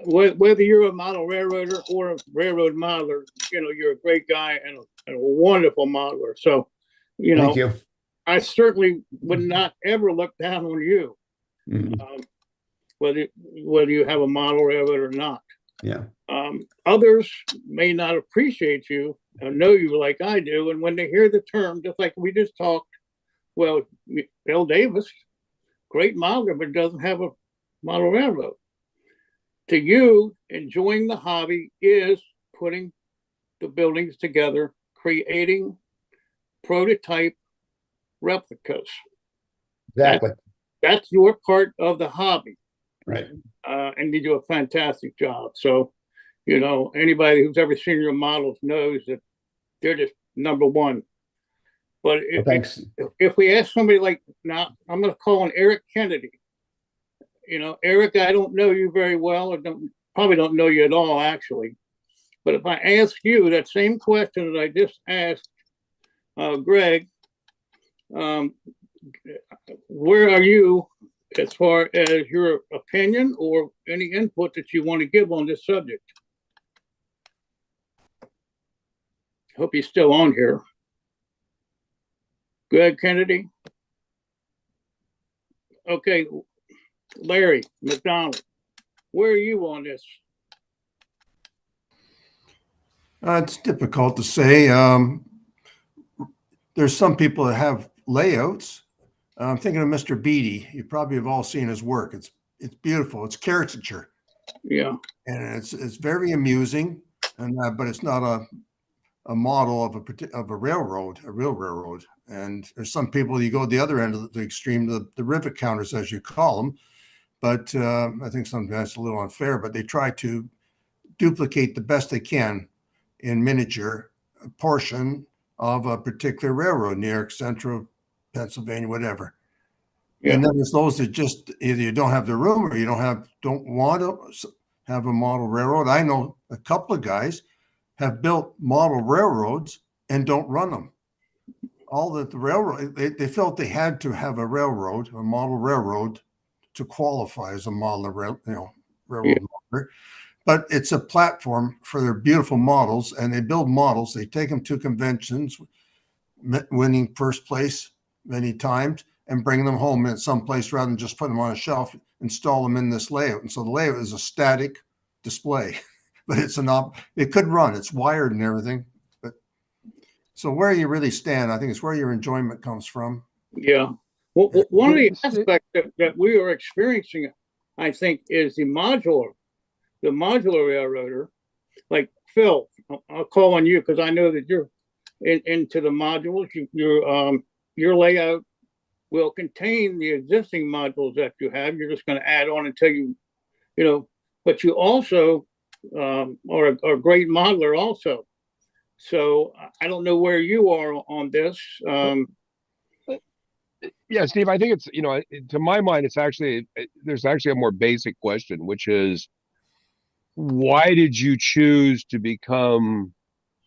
whether you're a model railroader or a railroad modeler, you know, you're a great guy and a wonderful modeler. So, you know, thank you. I certainly would not ever look down on you, whether you have a model railroad or not. Yeah. Others may not appreciate you or know you like I do, and when they hear the term, just like we just talked, well, Bill Davis, great modeler, but doesn't have a model railroad. To you, enjoying the hobby is putting the buildings together, creating prototype replicas. Exactly. That's your part of the hobby. Right. And you do a fantastic job. So, you know, anybody who's ever seen your models knows that they're just number one. But if we ask somebody like, now I'm going to call on Eric Kennedy. You know, Eric, I don't know you very well, or probably don't know you at all, actually. But if I ask you that same question that I just asked Greg, where are you as far as your opinion or any input that you want to give on this subject? Hope he's still on here. Greg Kennedy. Okay, Larry McDonald, where are you on this? It's difficult to say. There's some people that have layouts. I'm thinking of Mr. Beatty. You probably have all seen his work. It's beautiful. It's caricature. Yeah. And it's very amusing, and but it's not a model of a railroad, a real railroad. And there's some people, you go the other end of the extreme, the rivet counters, as you call them. But I think sometimes it's a little unfair, but they try to duplicate the best they can in miniature a portion of a particular railroad, New York, Central, Pennsylvania, whatever. Yeah. And then there's those that just either you don't have the room or you don't want to have a model railroad. I know a couple of guys have built model railroads and don't run them. All that the railroad, they felt they had to have a railroad, a model railroad, to qualify as a model railroad modeler. But it's a platform for their beautiful models, and they build models. They take them to conventions, winning first place many times, and bring them home at some place rather than just put them on a shelf, install them in this layout. And so the layout is a static display, but it could run. It's wired and everything. But so where you really stand, I think it's where your enjoyment comes from. Yeah. Well, one of the aspects that we are experiencing, I think, is the modular railroader. like Phil, I'll call on you because I know that you're into the modules. Your layout will contain the existing modules that you have. You're just going to add on until but you also are a great modeler also. So I don't know where you are on this. Yeah, Steve, I think it's, to my mind, there's actually a more basic question, which is, why did you choose to become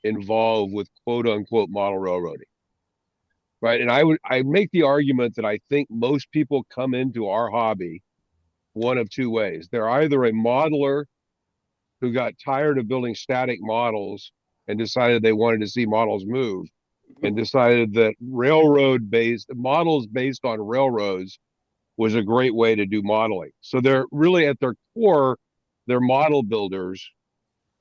involved with quote unquote model railroading? Right. And I make the argument that I think most people come into our hobby one of two ways. They're either a modeler who got tired of building static models and decided they wanted to see models move, and decided that models based on railroads was a great way to do modeling. So they're really at their core, they're model builders,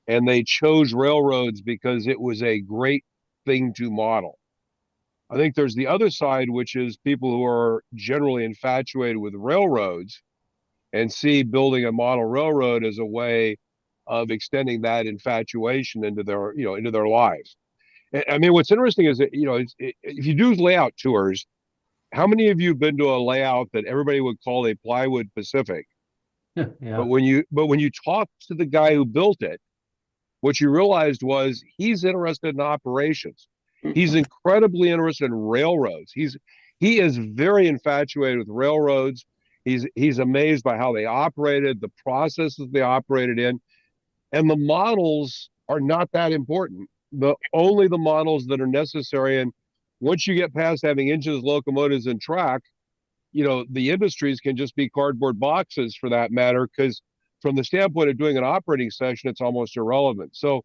and they chose railroads because it was a great thing to model. I think there's the other side, which is people who are generally infatuated with railroads and see building a model railroad as a way of extending that infatuation into their lives. I mean, what's interesting is that, if you do layout tours, how many of you have been to a layout that everybody would call a plywood Pacific? Yeah. But when you talk to the guy who built it, what you realized was he's interested in operations. He's incredibly interested in railroads. He is very infatuated with railroads. He's amazed by how they operated, the processes they operated in, and the models are not that important. Only the models that are necessary. And once you get past having engines, locomotives, and track, the industries can just be cardboard boxes for that matter, because from the standpoint of doing an operating session, it's almost irrelevant. So,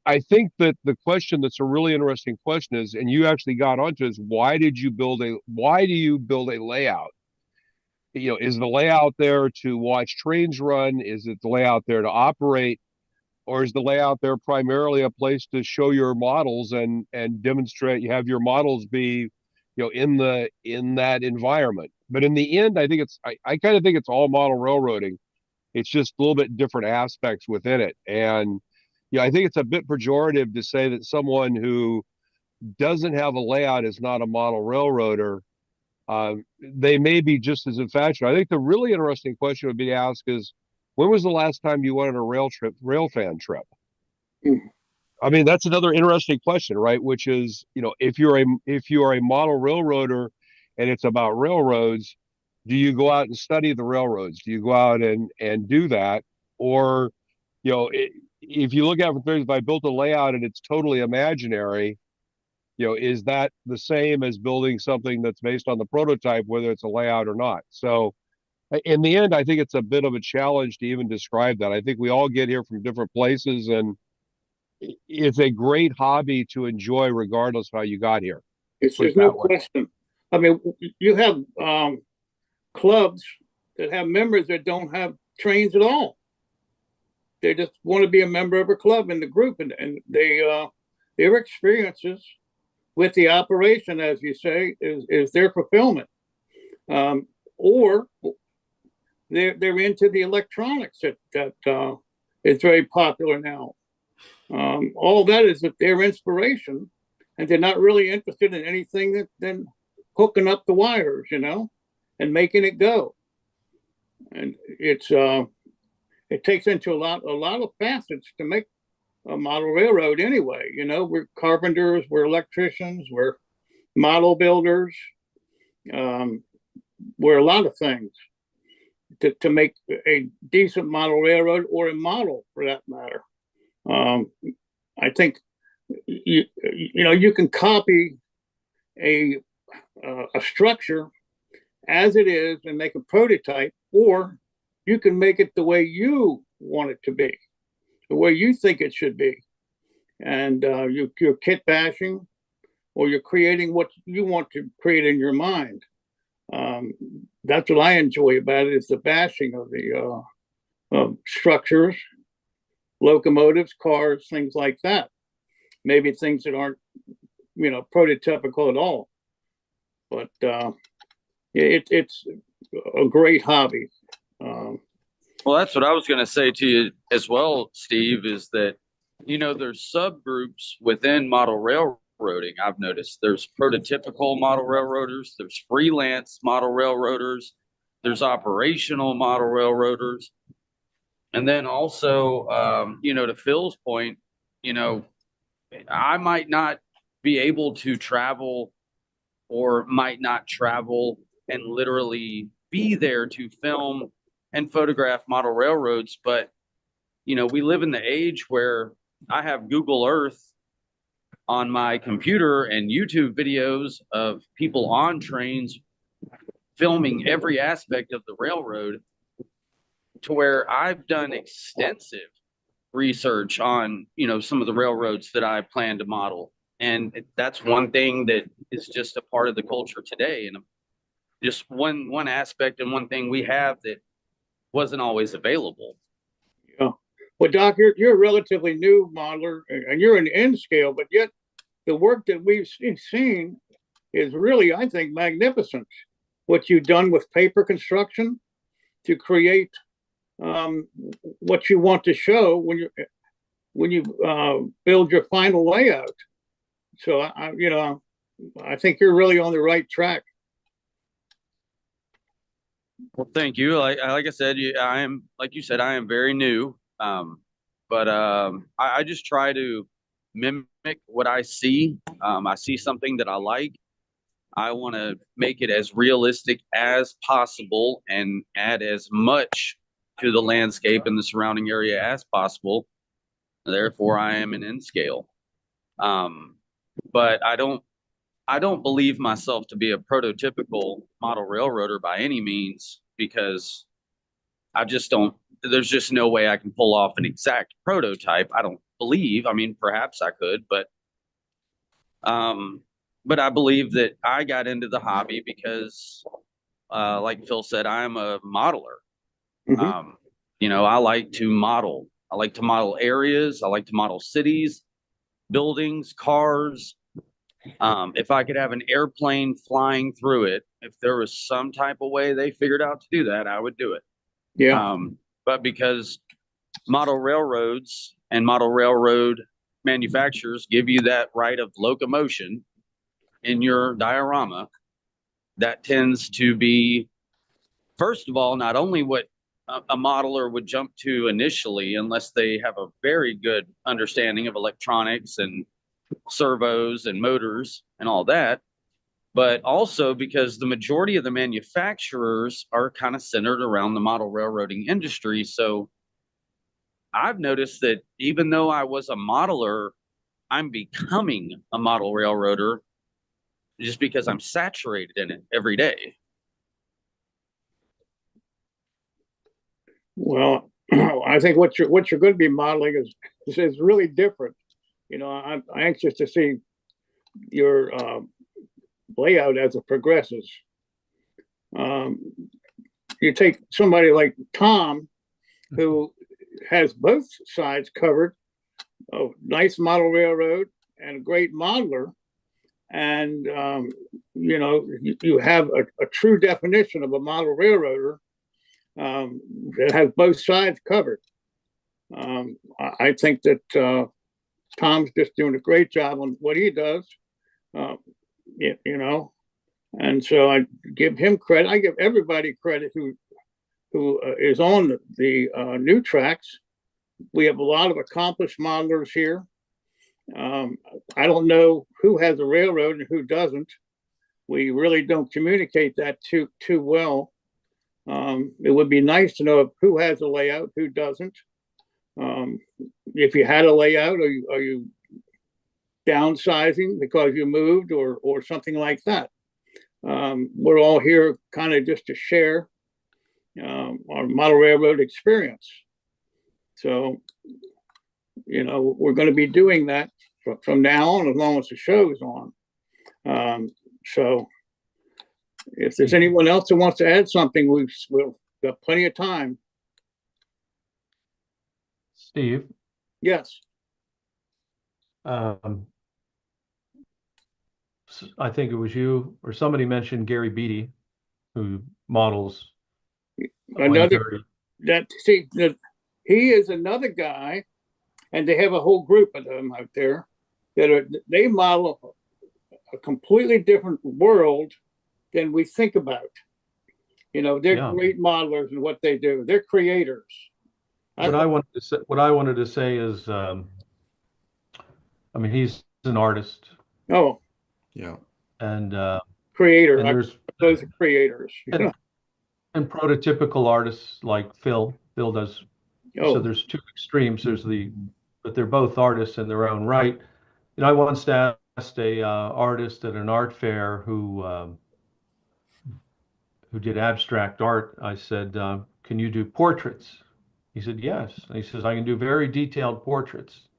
I think that the question that's a really interesting question is, and you actually got onto, is why do you build a layout? Is the layout there to watch trains run? Is it the layout there to operate? Or is the layout there primarily a place to show your models and demonstrate, you have your models be, in that environment? But in the end, I think I kind of think it's all model railroading. It's just a little bit different aspects within it. And I think it's a bit pejorative to say that someone who doesn't have a layout is not a model railroader. They may be just as infatuated. I think the really interesting question would be to ask is, when was the last time you went on a rail fan trip? I mean, that's another interesting question, right? Which is, if you are a model railroader and it's about railroads, do you go out and study the railroads? Do you go out and do that? Or, if you look at it, if I built a layout and it's totally imaginary, is that the same as building something that's based on the prototype, whether it's a layout or not? So in the end, I think it's a bit of a challenge to even describe that. I think we all get here from different places, and it's a great hobby to enjoy regardless of how you got here. There's no question. I mean, you have clubs that have members that don't have trains at all. They just want to be a member of a club in the group, and their experiences with the operation, as you say, is their fulfillment. Or they're into the electronics that is very popular now. All that is their inspiration, and they're not really interested in anything than hooking up the wires, and making it go. And it takes into a lot of facets to make a model railroad anyway. We're carpenters, we're electricians, we're model builders, we're a lot of things to make a decent model railroad, or a model for that matter. I think you can copy a structure as it is and make a prototype, or you can make it the way you want it to be, the way you think it should be. And you're kit bashing, or you're creating what you want to create in your mind. That's what I enjoy about it, is the bashing of the structures, locomotives, cars, things like that. Maybe things that aren't, prototypical at all. But it's a great hobby. Well, that's what I was going to say to you as well, Steve, is that, there's subgroups within model railroading. I've noticed there's prototypical model railroaders, there's freelance model railroaders, there's operational model railroaders. And then also, to Phil's point, I might not be able to travel or might not travel and literally be there to film and photograph model railroads. But, we live in the age where I have Google Earth on my computer and YouTube videos of people on trains filming every aspect of the railroad, to where I've done extensive research on, some of the railroads that I plan to model. And that's one thing that is just a part of the culture today. And just one aspect and one thing we have that wasn't always available. Yeah. Well, Doc, you're a relatively new modeler and you're an N scale, but yet the work that we've seen is really, I think, magnificent. What you've done with paper construction to create what you want to show when you build your final layout. So I think you're really on the right track. Well, thank you. Like I said, I am, like you said, I am very new. But I just try to mimic what I see. I see something that I like. I want to make it as realistic as possible and add as much to the landscape and the surrounding area as possible. Therefore, I am an N scale. But I don't believe myself to be a prototypical model railroader by any means, because I just don't, there's just no way I can pull off an exact prototype. I don't believe, I mean, perhaps I could, but I believe that I got into the hobby because, like Phil said, I'm a modeler. I like to model. I like to model areas. I like to model cities, buildings, cars. If I could have an airplane flying through it, if there was some type of way they figured out to do that, I would do it. Yeah. But because model railroads and model railroad manufacturers give you that right of locomotion in your diorama, that tends to be, first of all, not only what a modeler would jump to initially, unless they have a very good understanding of electronics and servos and motors and all that, but also because the majority of the manufacturers are kind of centered around the model railroading industry. So I've noticed that even though I was a modeler, I'm becoming a model railroader just because I'm saturated in it every day. Well, I think what you're going to be modeling is really different. I'm anxious to see your layout as it progresses. You take somebody like Tom, who has both sides covered, a nice model railroad and a great modeler, and you have a true definition of a model railroader that has both sides covered. I think that Tom's just doing a great job on what he does, and so I give him credit. I give everybody credit who is on the new tracks. We have a lot of accomplished modelers here. I don't know who has a railroad and who doesn't. We really don't communicate that too well. It would be nice to know who has a layout, who doesn't. If you had a layout, are you downsizing because you moved or something like that? We're all here kind of just to share our model railroad experience. So, we're going to be doing that from now on as long as the show is on. So if there's anyone else that wants to add something, we've got plenty of time. Steve? Yes. I think it was you or somebody mentioned Gary Beatty, who models Another he is another guy, and they have a whole group of them out there they model a completely different world than we think about. They're great modelers in what they do. They're creators. What I wanted to say is, I mean, he's an artist. Oh, yeah, and creator. And there's those are creators. And prototypical artists like Phil does. So there's two extremes. But they're both artists in their own right. I once asked a artist at an art fair who did abstract art. I said, "Can you do portraits?" He said, "Yes." And he says, "I can do very detailed portraits."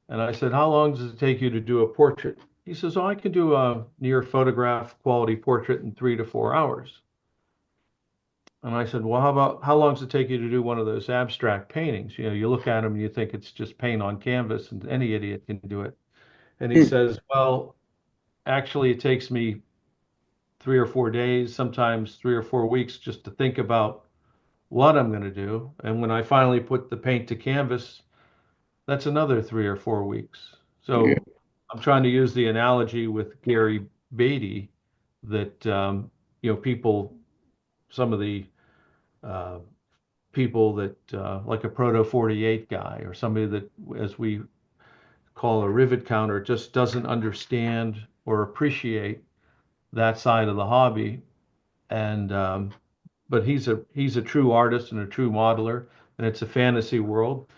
And I said, "How long does it take you to do a portrait?" He says, "Oh, I can do a near photograph quality portrait in 3 to 4 hours." And I said, "Well, how long does it take you to do one of those abstract paintings? You look at them and you think it's just paint on canvas and any idiot can do it." And he says, "Well, actually, it takes me 3 or 4 days, sometimes 3 or 4 weeks just to think about what I'm going to do. And when I finally put the paint to canvas, that's another 3 or 4 weeks." So I'm trying to use the analogy with Gary Beatty that, some of the people that, like a Proto 48 guy or somebody that, as we call a rivet counter, just doesn't understand or appreciate that side of the hobby. And but he's a true artist and a true modeler, and it's a fantasy world,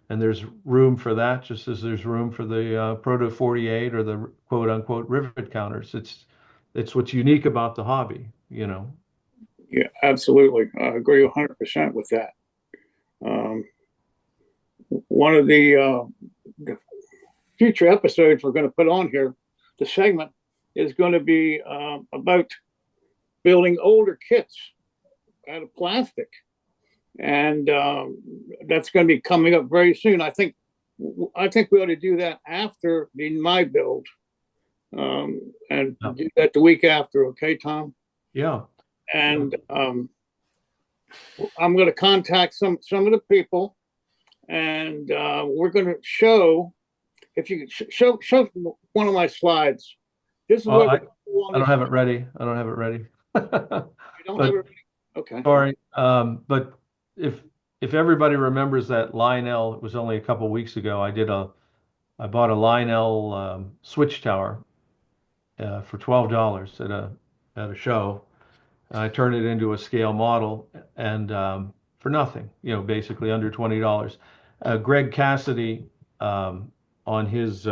and there's room for that, just as there's room for the Proto 48 or the quote unquote rivet counters. It's what's unique about the hobby. Yeah, absolutely. I agree 100% with that. One of the future episodes we're going to put on here, the segment is going to be about building older kits out of plastic. And that's going to be coming up very soon. I think we ought to do that after my build, and do that the week after. Okay, Tom? Yeah. And I'm going to contact some of the people, and we're going to show. If you could show one of my slides. This is what I don't have it ready. I don't have it ready. You don't have it ready? Okay. Sorry. But if everybody remembers that Lionel, it was only a couple weeks ago, I bought a Lionel switch tower for $12 at a show. And I turned it into a scale model and for nothing, basically under $20. Greg Cassidy on his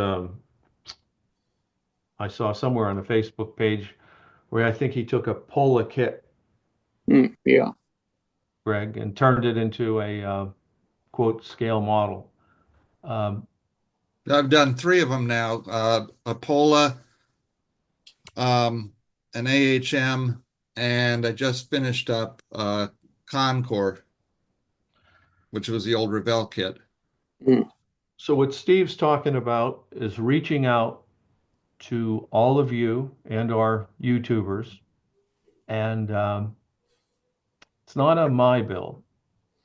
I saw somewhere on the Facebook page where I think he took a Pola kit, yeah, Greg, and turned it into a quote scale model. I've done 3 of them now. A Pola, an AHM, and I just finished up Concord, which was the old Revell kit. So what Steve's talking about is reaching out to all of you and our YouTubers, and it's not a my build.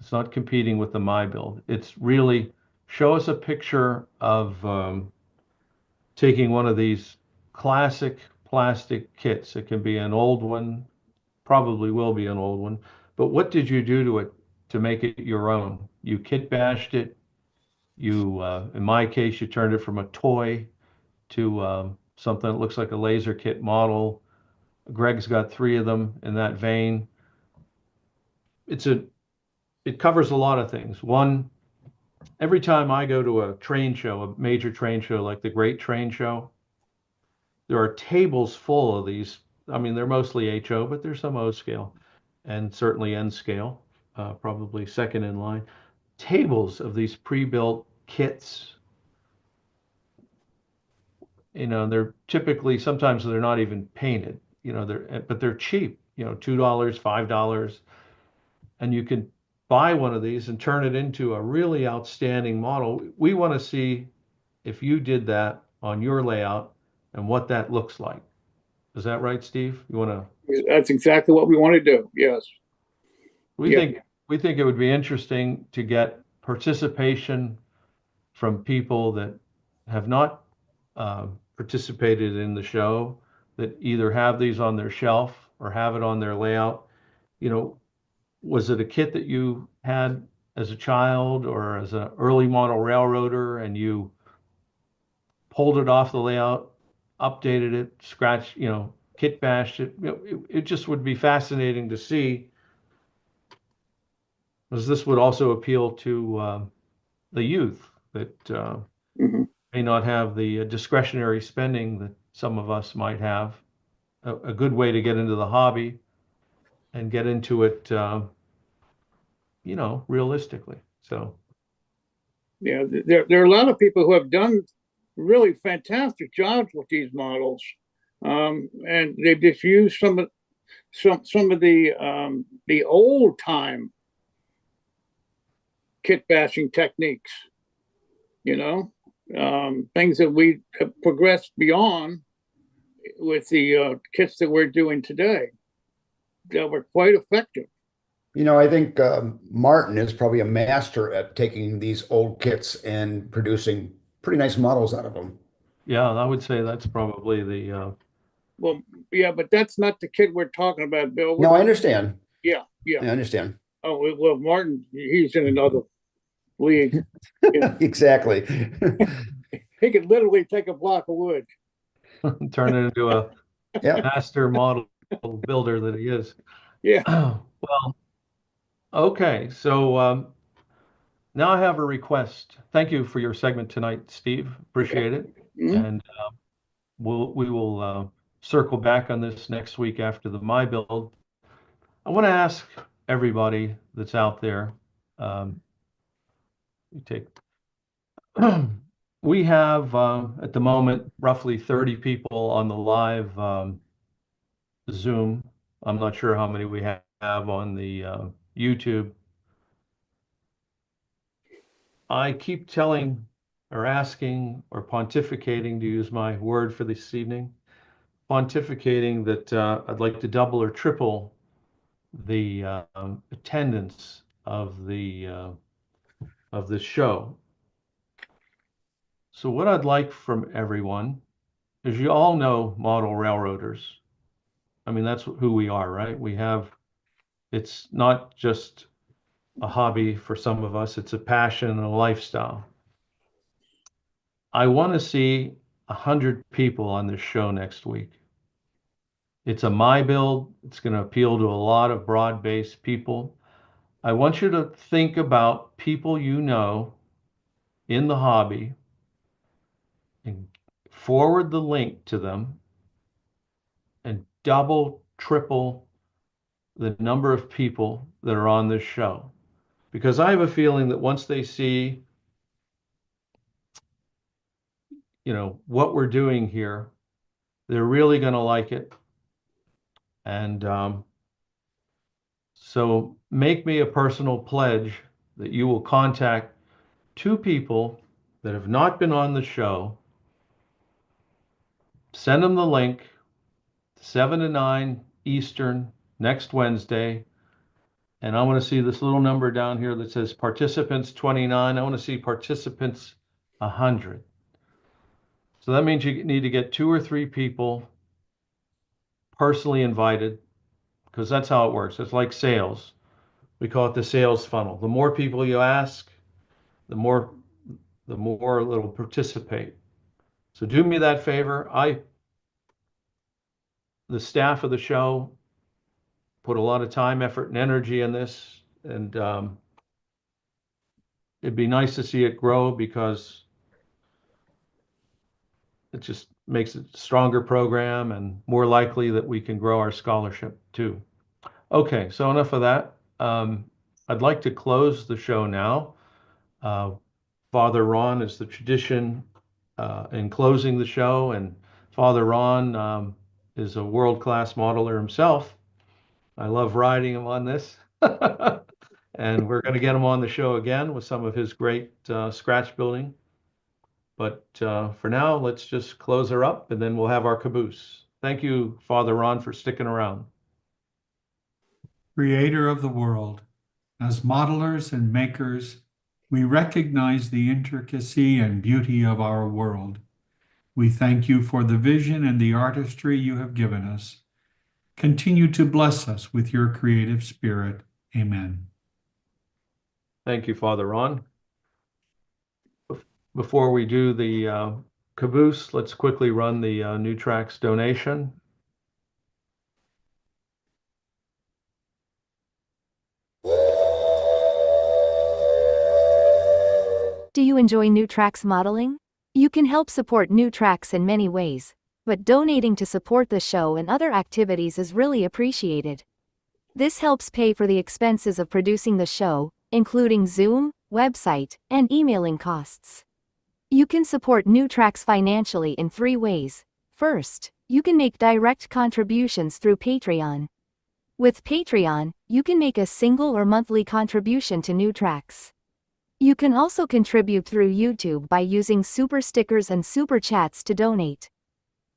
It's not competing with the my build. It's really show us a picture of taking one of these classic plastic kits. It can be an old one, probably will be an old one, but what did you do to it to make it your own? You kit bashed it. You, in my case, you turned it from a toy to something that looks like a laser kit model. Greg's got 3 of them in that vein. It covers a lot of things. One, every time I go to a train show, a major train show like the Great Train Show, there are tables full of these. I mean, they're mostly HO, but there's some O scale and certainly N scale, probably second in line. Tables of these pre-built kits. They're typically, sometimes they're not even painted, but they're cheap, $2, $5. And you can buy one of these and turn it into a really outstanding model. We want to see if you did that on your layout and what that looks like. Is that right, Steve? You want to? That's exactly what we want to do. Yes. We think we think it would be interesting to get participation from people that have not participated in the show, that either have these on their shelf or have it on their layout. You know, was it a kit that you had as a child or as an early model railroader and you pulled it off the layout, updated it, scratched, kit bashed it? It just would be fascinating to see, as this would also appeal to the youth that may not have the discretionary spending that some of us might have. A good way to get into the hobby and get into it, realistically. So, Yeah, there are a lot of people who have done really fantastic jobs with these models, and they've just used some of the old time kit bashing techniques. Things that we have progressed beyond with the kits that we're doing today that were quite effective. I think Martin is probably a master at taking these old kits and producing pretty nice models out of them. yeah, I would say that's probably the. Well, yeah, but that's not the kit we're talking about, Bill. No, I understand. Yeah. I understand. Oh, well, Martin, he's in another league. Exactly. He could literally take a block of wood. Turn it into a Yeah. master model builder that he is. Yeah. Well, okay. So now I have a request. Thank you for your segment tonight, Steve. Appreciate it. And we will circle back on this next week after the My Build. I want to ask everybody that's out there. We have at the moment roughly 30 people on the live Zoom. I'm not sure how many we have on the YouTube. I keep telling or asking or pontificating, to use my word for this evening, pontificating that I'd like to double or triple the attendance of the show. So what I'd like from everyone is, you all know model railroaders. I mean, that's who we are, right? It's not just a hobby for some of us, it's a passion and a lifestyle. I want to see 100 people on this show next week. It's a My Build. It's going to appeal to a lot of broad-based people. I want you to think about people you know in the hobby and forward the link to them and double, triple the number of people that are on this show. Because I have a feeling that once they see, what we're doing here, they're really going to like it. And so make me a personal pledge that you will contact 2 people that have not been on the show, send them the link, 7 to 9 Eastern next Wednesday. And I want to see this little number down here that says participants 29. I want to see participants 100. So that means you need to get 2 or 3 people personally invited, because that's how it works. It's like sales. We call it the sales funnel. The more people you ask, the more that'll participate. So do me that favor. The staff of the show put a lot of time, effort, and energy in this, and it'd be nice to see it grow, because it just makes it a stronger program and more likely that we can grow our scholarship too. Okay, so enough of that. I'd like to close the show now. Father Ron is the tradition in closing the show, and Father Ron is a world-class modeler himself. I love riding him on this. And we're going to get him on the show again with some of his great scratch building. But for now, let's just close her up, and then we'll have our caboose. Thank you, Father Ron, for sticking around. Creator of the world, As modelers and makers, we recognize the intricacy and beauty of our world. We thank you for the vision and the artistry you have given us. Continue to bless us with your creative spirit. Amen. Thank you, Father Ron. Before we do the caboose, let's quickly run the New Tracks donation. Do you enjoy New Tracks modeling? You can help support New Tracks in many ways, but donating to support the show and other activities is really appreciated. This helps pay for the expenses of producing the show, including Zoom, website, and emailing costs. You can support New Tracks financially in 3 ways. First, you can make direct contributions through Patreon. With Patreon, you can make a single or monthly contribution to New Tracks. You can also contribute through YouTube by using super stickers and super chats to donate.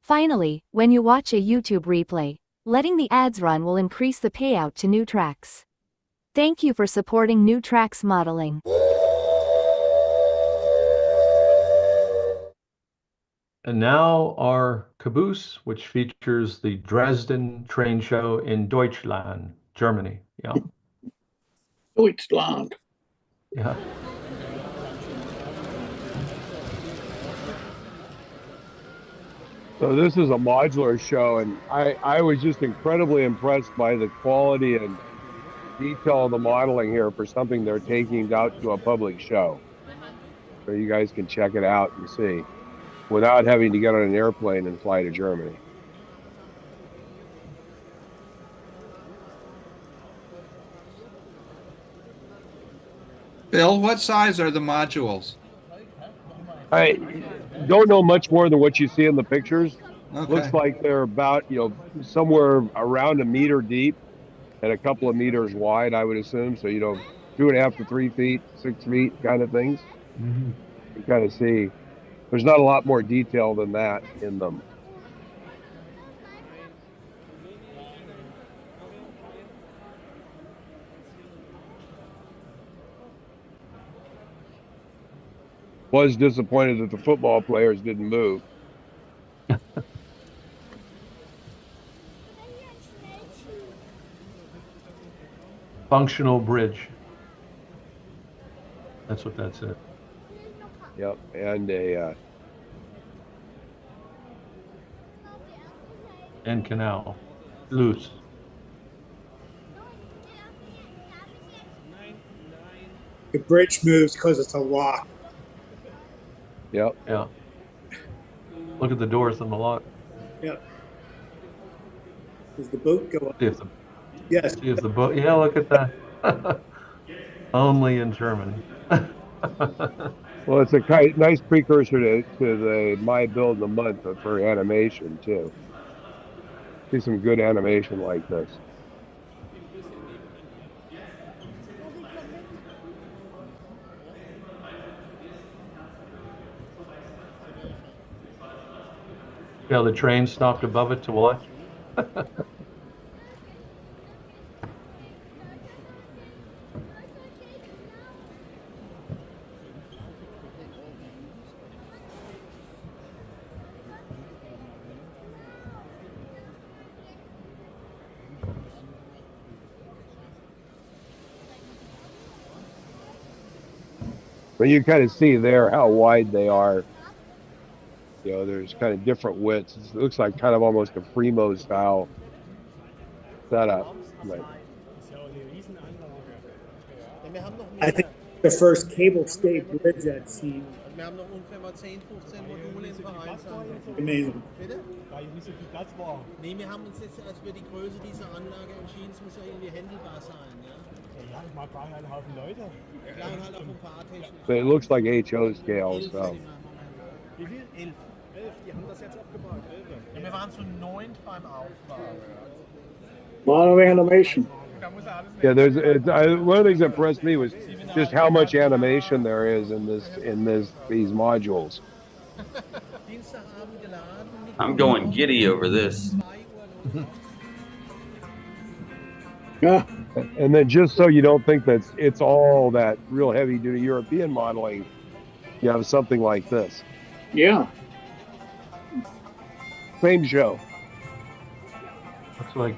Finally, when you watch a YouTube replay, letting the ads run will increase the payout to New Tracks. Thank you for supporting New Tracks modeling. And now our caboose, which features the Dresden train show in Deutschland, Germany. Yeah. Deutschland. Yeah. So this is a modular show, and I was just incredibly impressed by the quality and detail of the modeling here for something they're taking out to a public show. So you guys can check it out and see, without having to get on an airplane and fly to Germany. Bill, what size are the modules? I don't know much more than what you see in the pictures. Okay. Looks like they're about, somewhere around a meter deep and a couple of meters wide, I would assume. So, 2.5 to 3 feet, 6 feet kind of things. Mm-hmm. You kind of see there's not a lot more detail than that in them. Was disappointed that the football players didn't move. Functional bridge. That's what that said. Yep, and And canal. Loose. The bridge moves because it's a lock. Yep. Yeah. Look at the doors on the lock. Yep. Does the boat go up? See if the, Yes. see if the boat. Yeah, look at that. Only in Germany. Well, it's a nice precursor to the My Build in the Month for animation too. See some good animation like this. Yeah, the train stopped above it to watch. But you kind of see there how wide they are. There's kind of different widths. It looks like kind of almost a Primo style setup. I think the first cable stayed bridge I've seen. Amazing. Weil nicht so viel Platz war. Nee, wir haben uns jetzt, als wir die Größe dieser Anlage entschieden, es muss ja irgendwie handelbar sein, ja? Ja, ich mag einen Haufen Leute. Ja, und halt auch ein paar Technik. But it looks like HO scale, so. Wie viel? 11. 11, die haben das jetzt abgebaut. 11. Ja, wir waren zu 9 beim Aufbau. A lot of animation. Yeah, one of the things that impressed me was just how much animation there is in these modules. I'm going giddy over this. Yeah. And then just so you don't think that it's all that real heavy duty European modeling, you have something like this. Yeah. Same show. Looks like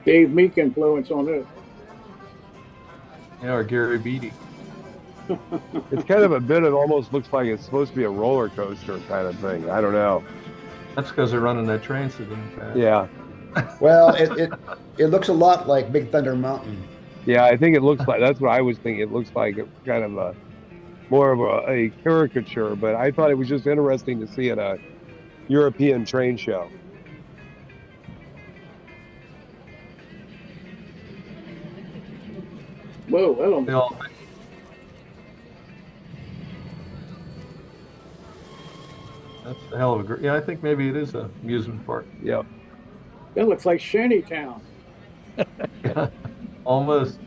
Dave Meek influence on this. or Gary Beatty. It's kind of a bit of almost looks like it's supposed to be a roller coaster kind of thing. I don't know. That's because they're running that train system fast. Yeah. Well, it looks a lot like Big Thunder Mountain. Yeah, I think it looks like that's what I was thinking. It looks like kind of a more of a caricature, but I thought it was just interesting to see at a European train show. Whoa, hello. That's a hell of a yeah. I think maybe it is an amusement park. Yep. That looks like Shantytown. Yeah, almost.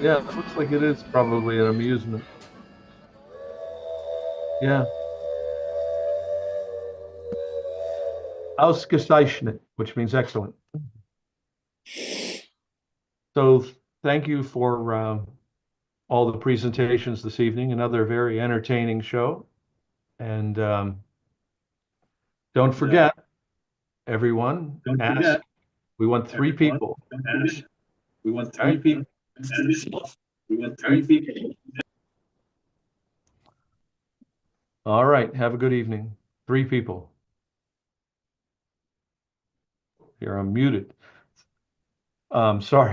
Yeah, it looks like it is probably an amusement. Yeah. Ausgezeichnet, which means excellent. So thank you for all the presentations this evening. Another very entertaining show. And don't forget, everyone, ask. We want three people. We want three people. We want three people. All right. Have a good evening. 3 people. Here, I'm muted. Sorry.